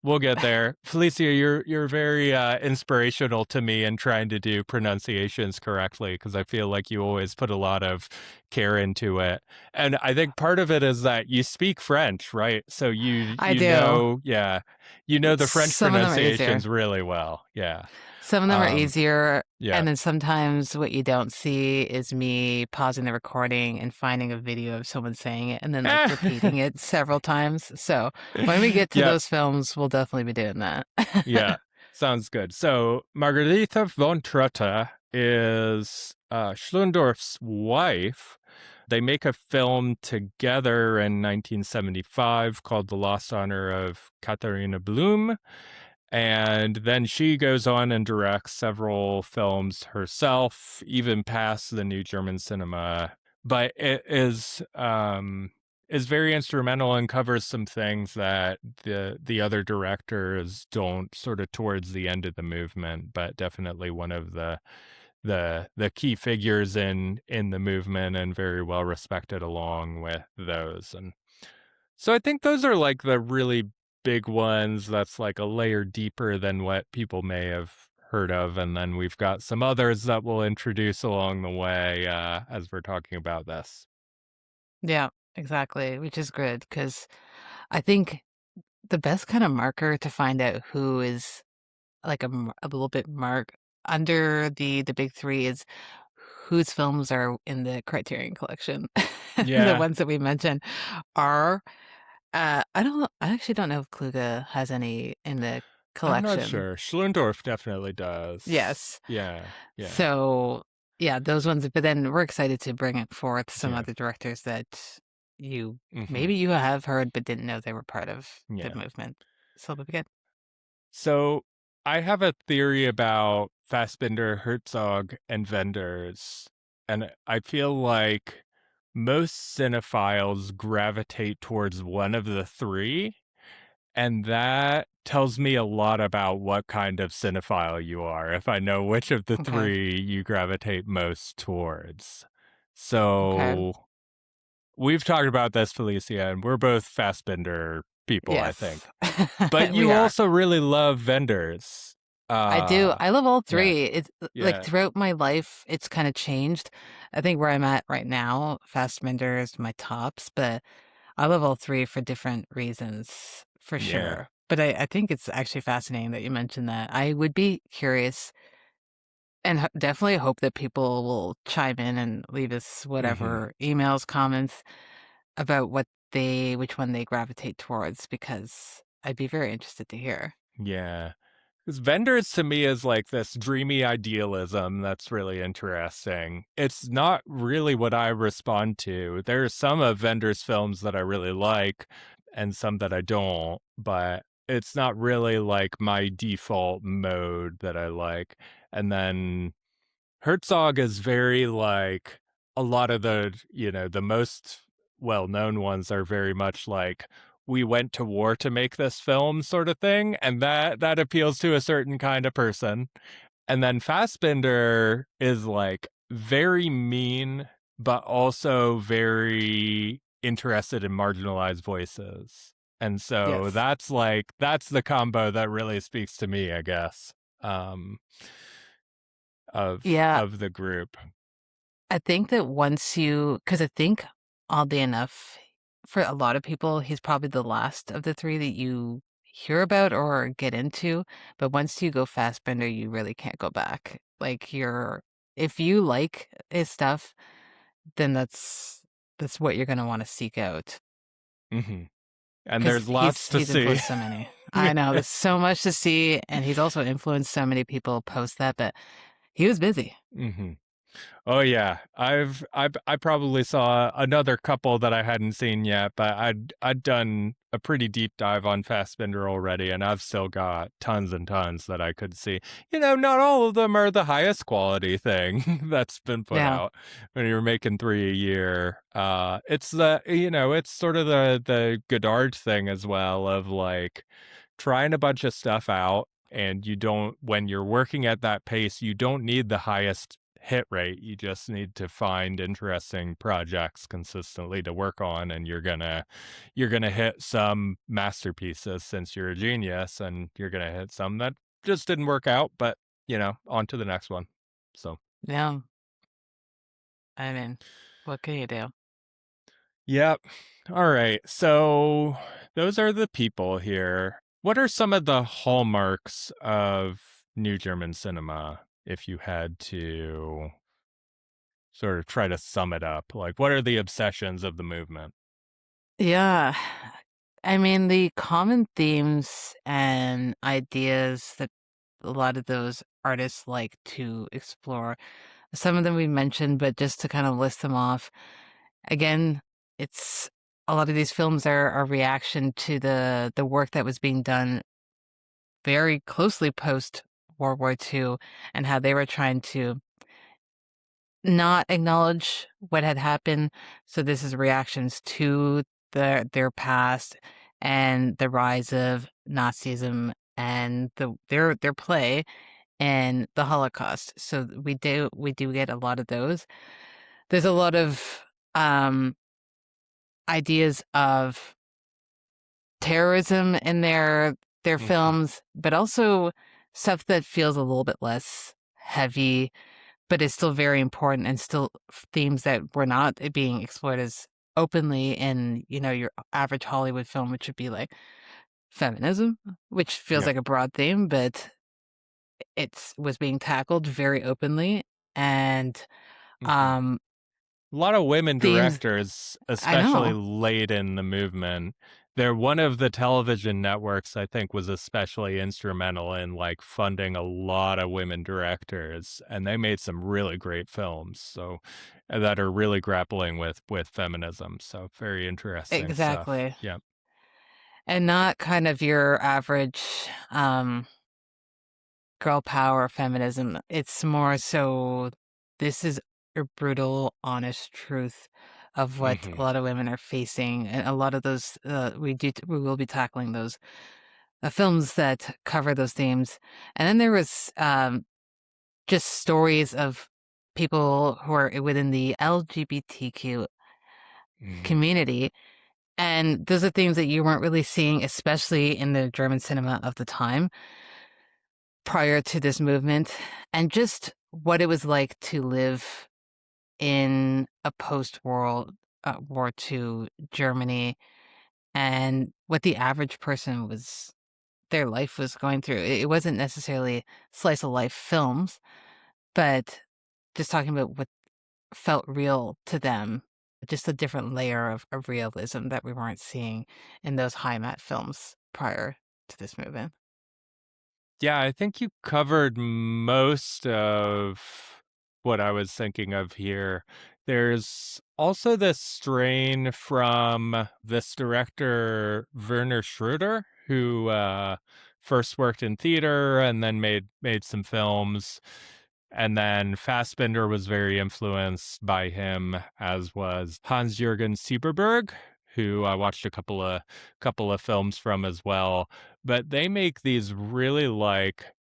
We'll get there. Felicia, you're very inspirational to me in trying to do pronunciations correctly because I feel like you always put a lot of care into it. And I think part of it is that you speak French, right? So I do. yeah, you know the French Some of them are easier. pronunciations really well. Yeah. Some of them are Um, easier, yeah. and then sometimes what you don't see is me pausing the recording and finding a video of someone saying it and then, like, repeating it several times. So, when we get to Yep. those films, we'll definitely be doing that. Yeah, sounds good. So Margarita von Trotta is Schlendorf's wife. They make a film together in 1975 called The Lost Honor of Katharina Blum. And then she goes on and directs several films herself, even past the New German Cinema. But it is very instrumental and covers some things that the other directors don't, sort of towards the end of the movement, but definitely one of the key figures in the movement and very well respected along with those. And so I think those are like the really big ones that's like a layer deeper than what people may have heard of. And then we've got some others that we'll introduce along the way as we're talking about this. Yeah, exactly, which is good because I think the best kind of marker to find out who is, like, a little bit under the big 3 is whose films are in the Criterion Collection. The Yeah, ones that we mentioned are I actually don't know if Kluge has any in the I'm not collection. sure. Schlendorf definitely does. Yes. Yeah, yeah, So, yeah, those ones, but then we're excited to bring it forth some yeah. other directors that you Hmm. maybe you have heard but didn't know they were part of the Yeah. movement. So that'll be good. So I have a theory about Fassbinder, Herzog, and Wenders, and I feel like most cinephiles gravitate towards one of the three, and that tells me a lot about what kind of cinephile you are, if I know which of the Okay. three you gravitate most towards. Okay. So we've talked about this, Felicia, and we're both Fassbinder people, I Yes. think. But We you are. also really love vendors. I do. I love all Yeah, 3. It's like, yeah, throughout my life, it's kinda changed. I think where I'm at right now, Fassbinder is my tops, but I love all 3 for different reasons, for yeah. sure. But I think it's actually fascinating that you mentioned that. I would be curious and definitely hope that people will chime in and leave us Hmm. whatever emails, comments about which one they gravitate towards, because I'd be very interested to hear. Yeah. Because vendors to me is like this dreamy idealism that's really interesting. It's not really what I respond to. There are some of vendors' films that I really like and some that I don't, but it's not really like my default mode that I like. And then Herzog is very like a lot of the most well-known ones are very much like we went to war to make this film sort of thing, and that appeals to a certain kind of person. And then Fassbinder is like very mean but also very interested in marginalized voices. And so Yes. that's the combo that really speaks to me, I guess. Um Yeah, of the group. I think that because I think, oddly enough, for a lot of people, he's probably the last of the 3 that you hear about or get into, but once you go Fassbender, you really can't go back. Like, if you like his stuff, then that's what you're gonna wanna seek out. Mhm. And Because there's lots to he's see. influenced so many. I know, there's so much to see, and he's also influenced so many people post that, but he was busy. Hmm. Oh yeah, I probably saw another couple that I hadn't seen yet, but I'd done a pretty deep dive on Fassbinder already, and I've still got tons and tons that I could see. Not all of them are the highest quality thing that's been put Yeah. out when you're making 3 a year. It's it's sort of the Godard thing as well of like trying a bunch of stuff out, and when you're working at that pace, you don't need the highest hit rate. You just need to find interesting projects consistently to work on, and you're gonna hit some masterpieces since you're a genius, and you're gonna hit some that just didn't work out, but on to the next one. So Yeah. I mean, what can you do? yep. All right. So those are the people here. What are some of the hallmarks of New German cinema, if you had to sort of try to sum it up? Like, what are the obsessions of the movement? Yeah. I mean, the common themes and ideas that a lot of those artists like to explore, some of them we mentioned, but just to kind of list them off, again, it's a lot of these films are a reaction to the work that was being done very closely post World War II and how they were trying to not acknowledge what had happened. So this is reactions to their past and the rise of Nazism and their play and the Holocaust. So we do get a lot of those. There's a lot of um ideas of terrorism in their Hmm. films, but also stuff that feels a little bit less heavy, but is still very important and still themes that were not being explored as openly in, your average Hollywood film, which would be like feminism, which feels Yeah. like a broad theme, but it's was being tackled very openly. And Hmm. um A lot of women themes directors, I especially know. late in the movement. They're one of the television networks I think was especially instrumental in like funding a lot of women directors, and they made some really great films. So that are really grappling with feminism. So very interesting stuff. Exactly. Yeah. And not kind of your average girl power feminism. It's more so this is a brutal, honest truth of what a Hmm. lot of women are facing, and a lot of those we will be tackling those films that cover those themes. And then there was just stories of people who are within the LGBTQ Hmm. community. And those are themes that you weren't really seeing, especially in the German cinema of the time prior to this movement, and just what it was like to live in a post-world War II Germany and what the average person was their life was going through. It wasn't necessarily slice of life films, but just talking about what felt real to them, just a different layer of realism that we weren't seeing in those high mat films prior to this movement. Yeah, I think you covered most of what I was thinking of here. There's also this strain from this director, Werner Schroeder, who first worked in theater and then made some films. And then Fassbinder was very influenced by him, as was Hans-Jürgen Sieberberg, who I watched a couple of films from as well. But they make these really like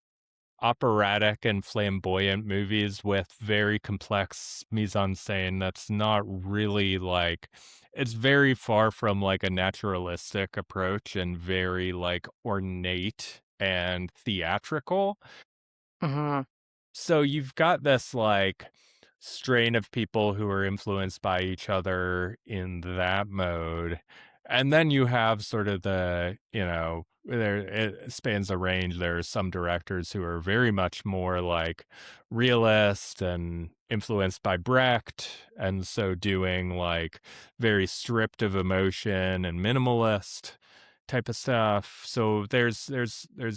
operatic and flamboyant movies with very complex mise-en-scène that's not really like it's very far from like a naturalistic approach and very like ornate and theatrical. Mhm. So you've got this like strain of people who are influenced by each other in that mode. And then you have sort of there it spans a range. There are some directors who are very much more like realist and influenced by Brecht, and so doing like very stripped of emotion and minimalist. type of stuff. So there's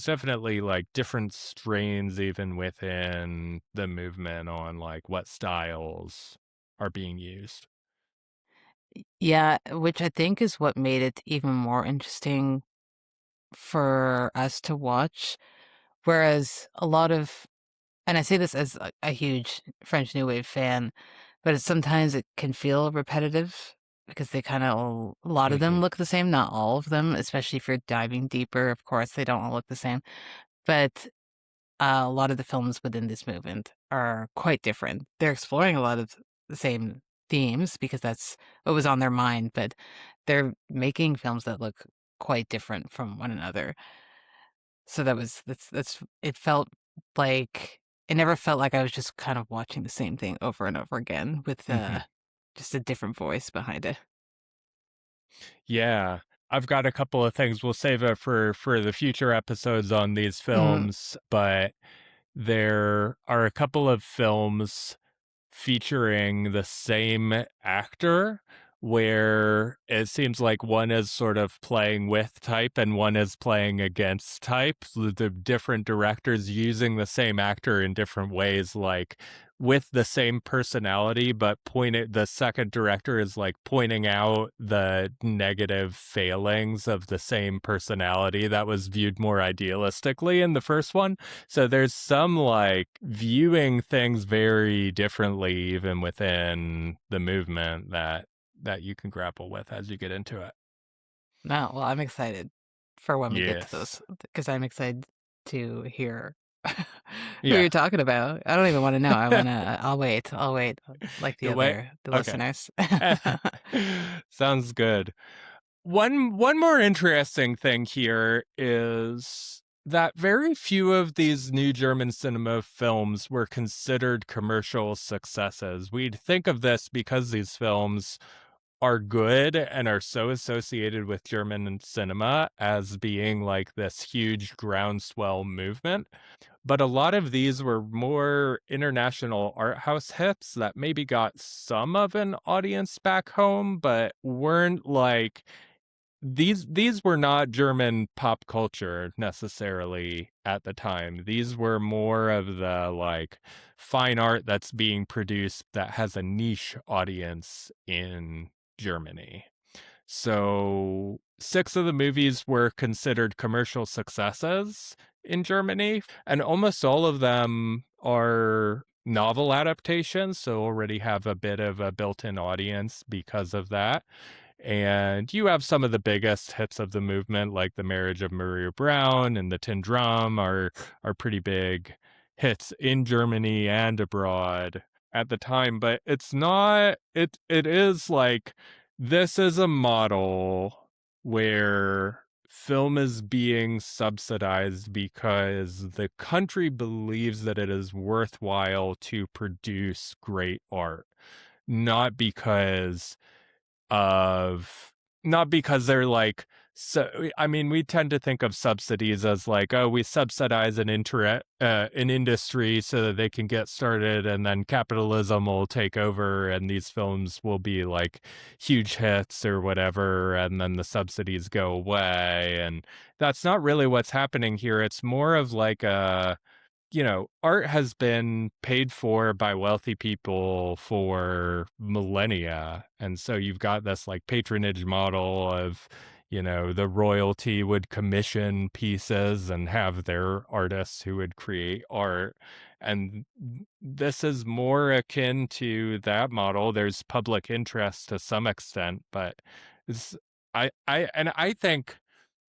definitely like different strains even within the movement on like what styles are being used. Yeah, which I think is what made it even more interesting for us to watch. Whereas a lot of, and I say this as a huge French New Wave fan, but sometimes it can feel repetitive because they kind of, a lot of them Mhm. look the same, not all of them, especially if you're diving deeper. Of course, they don't all look the same. But a lot of the films within this movement are quite different. They're exploring a lot of the same themes because that's what was on their mind, but they're making films that look quite different from one another. So that's it felt like it never felt like I was just kind of watching the same thing over and over again with Mhm. just a different voice behind it. Yeah. I've got a couple of things. We'll save it for the future episodes on these Mm, films, but there are a couple of films featuring the same actor where it seems like one is sort of playing with type and one is playing against type. The different directors using the same actor in different ways, like with the same personality, but the second director is like pointing out the negative failings of the same personality that was viewed more idealistically in the first one. So there's some like viewing things very differently even within the movement that you can grapple with as you get into it. no, well, I'm excited for when we get to Yes. those because I'm excited to hear who Yeah. you're talking about. I don't even want to know. I'll wait. I'll wait like The way the okay. listeners. Sounds good. One more interesting thing here is that very few of these new German cinema films were considered commercial successes. We'd think of this because these films are good and are so associated with German cinema as being like this huge groundswell movement. But a lot of these were more international art house hits that maybe got some of an audience back home, but weren't like these were not German pop culture necessarily at the time. These were more of the like fine art that's being produced that has a niche audience in Germany. So 6 of the movies were considered commercial successes in Germany, and almost all of them are novel adaptations, so already have a bit of a built-in audience because of that. And you have some of the biggest hits of the movement, like The Marriage of Maria Brown and The Tin Drum are pretty big hits in Germany and abroad at the time. But it's not it is like this is a model where film is being subsidized because the country believes that it is worthwhile to produce great art, not because of not because they're like so I mean we tend to think of subsidies as like, oh, we subsidize an industry so that they can get started and then capitalism will take over and these films will be like huge hits or whatever and then the subsidies go away, and that's not really what's happening here. It's more of like a, art has been paid for by wealthy people for millennia. And so you've got this like patronage model of, the royalty would commission pieces and have their artists who would create art. And this is more akin to that model. There's public interest to some extent, but it's, I think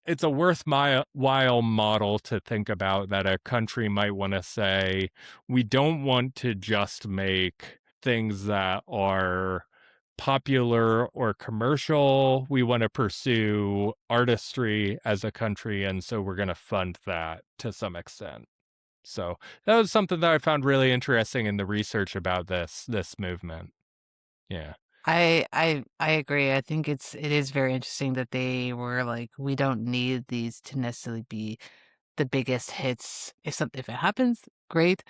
it's a worthwhile model to think about that a country might want to say, we don't want to just make things that are popular or commercial. We want to pursue artistry as a country, and so we're going to fund that to some extent. So that was something that I found really interesting in the research about this movement. Yeah. I agree. I think it is very interesting that they were like, we don't need these to necessarily be the biggest hits. If it happens, great,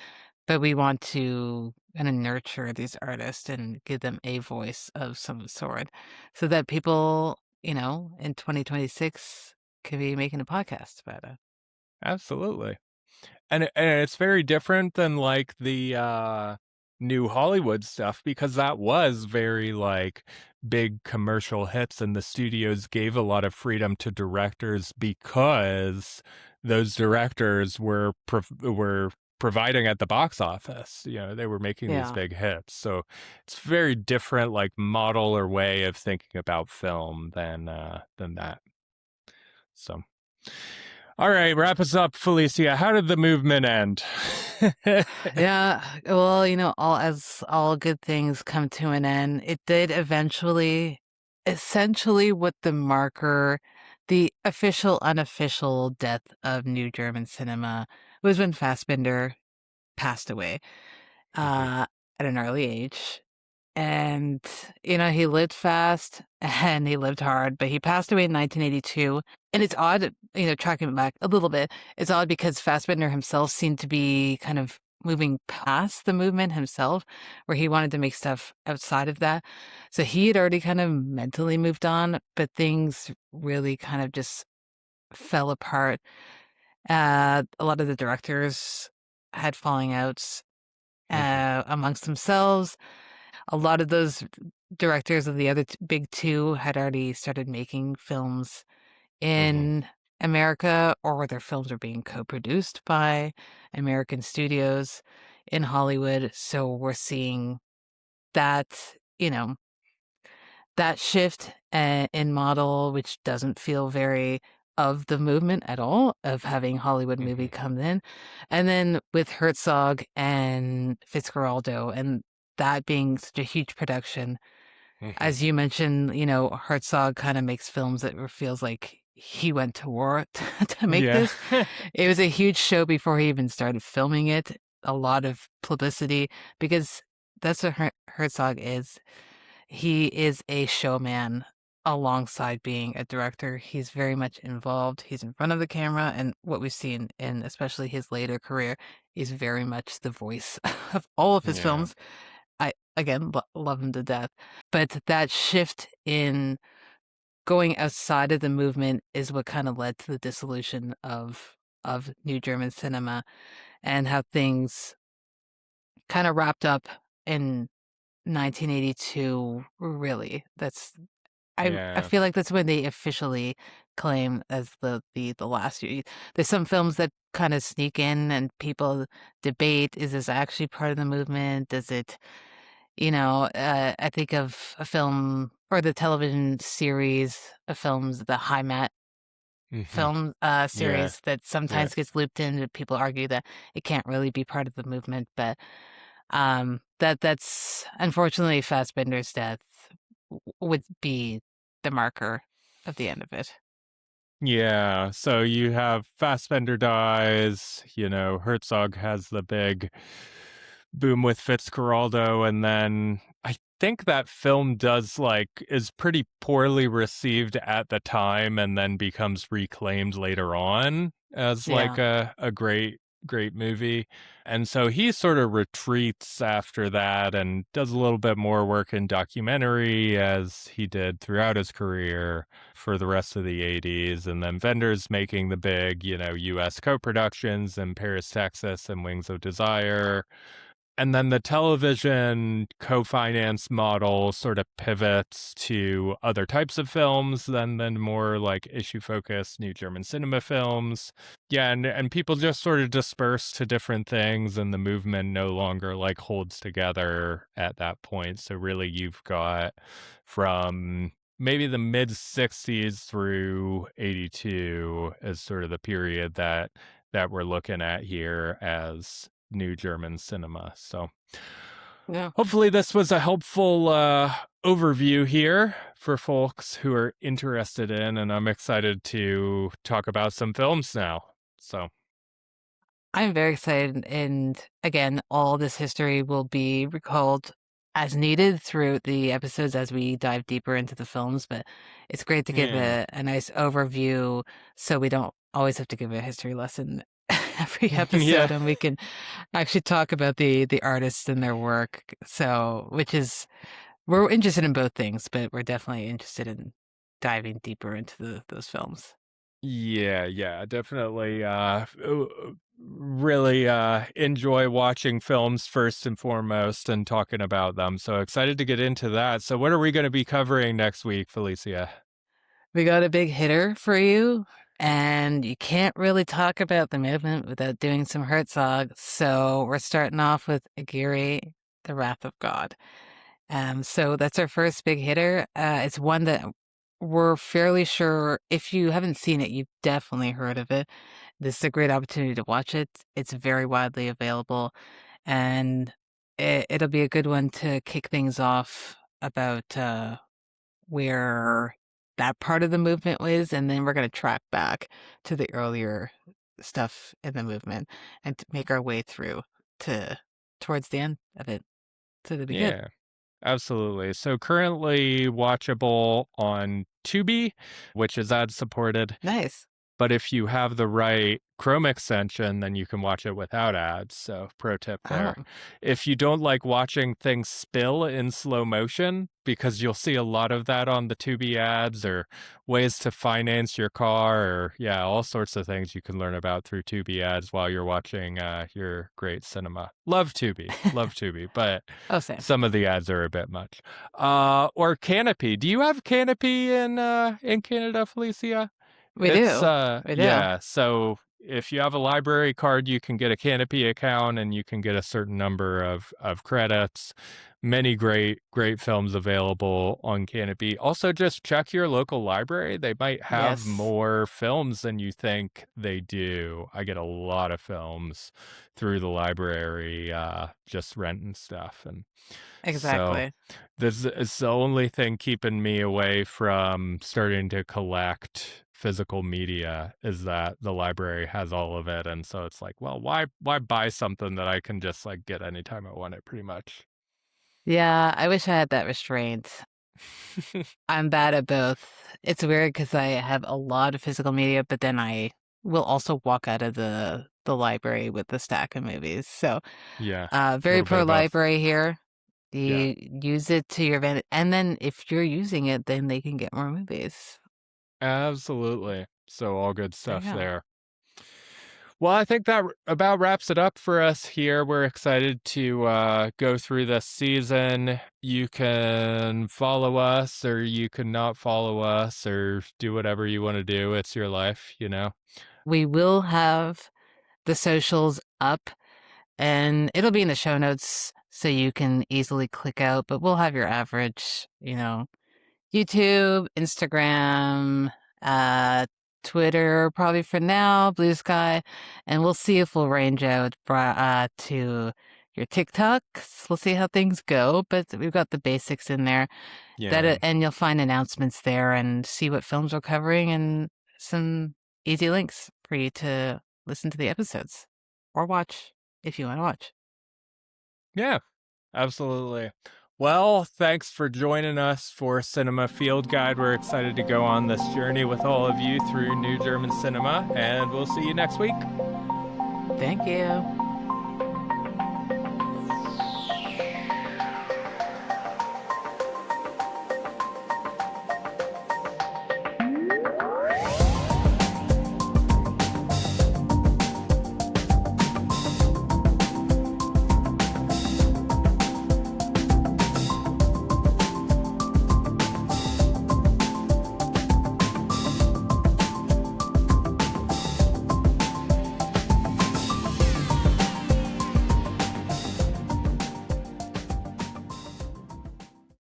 but we want to kind of nurture these artists and give them a voice of some sort so that people, in 2026 could be making a podcast about it. Absolutely. And it's very different than like the new Hollywood stuff because that was very like big commercial hits and the studios gave a lot of freedom to directors because those directors were providing at the box office. You know, they were making these Yeah. big hits. So it's very different like model or way of thinking about film than that. So all right, wrap us up, Felicia. How did the movement end? Yeah, well, all as all good things come to an end, it did eventually, essentially, what the official, unofficial death of New German cinema was when Fassbinder passed away Mhm, uh, at an early age. And, he lived fast and he lived hard, but he passed away in 1982. And it's odd, tracking back a little bit, it's odd because Fassbinder himself seemed to be kind of moving past the movement himself, where he wanted to make stuff outside of that. So he had already kind of mentally moved on, but things really kind of just fell apart. A lot of the directors had falling outs mhm, amongst themselves. A lot of those directors of the other big two had already started making films mhm. in America, or their films are being co-produced by American studios in Hollywood. So we're seeing that, that shift in model, which doesn't feel very of the movement at all, of having Hollywood movie Mhm, come in. And then with Herzog and Fitzcarraldo, and that being such a huge production, mhm. as you mentioned, Herzog kind of makes films that feels like he went to war to make Yeah. this. It was a huge show before he even started filming it. A lot of publicity because that's what Herzog is. He is a showman alongside being a director. He's very much involved. He's in front of the camera, and what we've seen in especially his later career is very much the voice of all of his Yeah. films. I again love him to death, but that shift in going outside of the movement is what kind of led to the dissolution of New German cinema and how things kind of wrapped up in 1982. Really, I Yeah. feel like that's when they officially claim as the last year. There's some films that kind of sneak in and people debate, is this actually part of the movement? Does it, I think of a film or the television series of films, the High Mat Mhm. film Yeah. series that Yeah. sometimes gets looped in, and people argue that it can't really be part of the movement, but that's unfortunately Fassbinder's death would be the marker of the end of it. Yeah. So you have Fassbender dies, you know, Herzog has the big boom with Fitzcarraldo, and then I think that film does like is pretty poorly received at the time and then becomes reclaimed later on as like Yeah. a great movie. And so he sort of retreats after that and does a little bit more work in documentary as he did throughout his career for the rest of the 80s. And then Vendors making the big, you know, US co-productions in Paris, Texas and Wings of Desire. And then the television co-finance model sort of pivots to other types of films than more like issue-focused new German cinema films. Yeah, and people just sort of disperse to different things, and the movement no longer like holds together at that point. So really, you've got from maybe the mid 60s through 82 as sort of the period that we're looking at here as new German cinema. So Yeah. hopefully this was a helpful overview here for folks who are interested in, and I'm excited to talk about some films now. So I'm very excited, and again, all this history will be recalled as needed through the episodes as we dive deeper into the films, but it's great to give yeah. a nice overview so we don't always have to give a history lesson every Yeah. episode, and we can actually talk about the artists and their work. So, which is we're interested in both things, but we're definitely interested in diving deeper into those films. Yeah, definitely. Really enjoy watching films first and foremost and talking about them. So excited to get into that. So, what are we going to be covering next week, Felicia? We got a big hitter for you, and you can't really talk about the movement without doing some Herzog. So we're starting off with Aguirre, The Wrath of God. So that's our first big hitter. It's one that we're fairly sure if you haven't seen it, you've definitely heard of it. This is a great opportunity to watch it. It's very widely available, and it'll be a good one to kick things off about where that part of the movement was, and then we're going to track back to the earlier stuff in the movement and to make our way through to towards the end of it. So it'll be good. Yeah. Absolutely. So currently watchable on Tubi, which is ad supported. Nice. But if you have the right Chrome extension, then you can watch it without ads. So, pro tip Oh, there. If you don't like watching things spill in slow motion, because you'll see a lot of that on the Tubi ads, or ways to finance your car, or yeah, all sorts of things you can learn about through Tubi ads while you're watching your great cinema. Love Tubi, but oh, same. some of the ads are a bit much. Or Canopy. Do you have Canopy in Canada, Felicia? We It's do. We do. yeah, so if you have a library card, you can get a Canopy account and you can get a certain number of credits. Many great films available on Canopy. Also, just check your local library. They might have Yes, more films than you think they do. I get a lot of films through the library, just renting stuff. And so exactly. this is the only thing keeping me away from starting to collect physical media, is that the library has all of it. And so it's like, well, why buy something that I can just like get anytime I want it, pretty much. Yeah, I wish I had that restraint. I'm bad at both. It's weird because I have a lot of physical media, but then I will also walk out of the library with a stack of movies. So, Yeah, a very little bit pro of both. library here. Yeah, You use it to your advantage, and then if you're using it, then they can get more movies. absolutely. So all good There you stuff go. there. Well, I think that about wraps it up for us here. We're excited to go through this season. You can follow us, or you can not follow us, or do whatever you want to do. It's your life, you know? We will have the socials up, and it'll be in the show notes so you can easily click out, but we'll have your average, YouTube, Instagram, uh, Twitter, probably for now, Blue Sky, and we'll see if we'll range out to your TikToks. We'll see how things go, but we've got the basics in there. Yeah. And you'll find announcements there and see what films we're covering and some easy links for you to listen to the episodes or watch if you want to watch. Yeah, absolutely. Well, thanks for joining us for Cinema Field Guide. We're excited to go on this journey with all of you through New German cinema, and we'll see you next week. Thank you.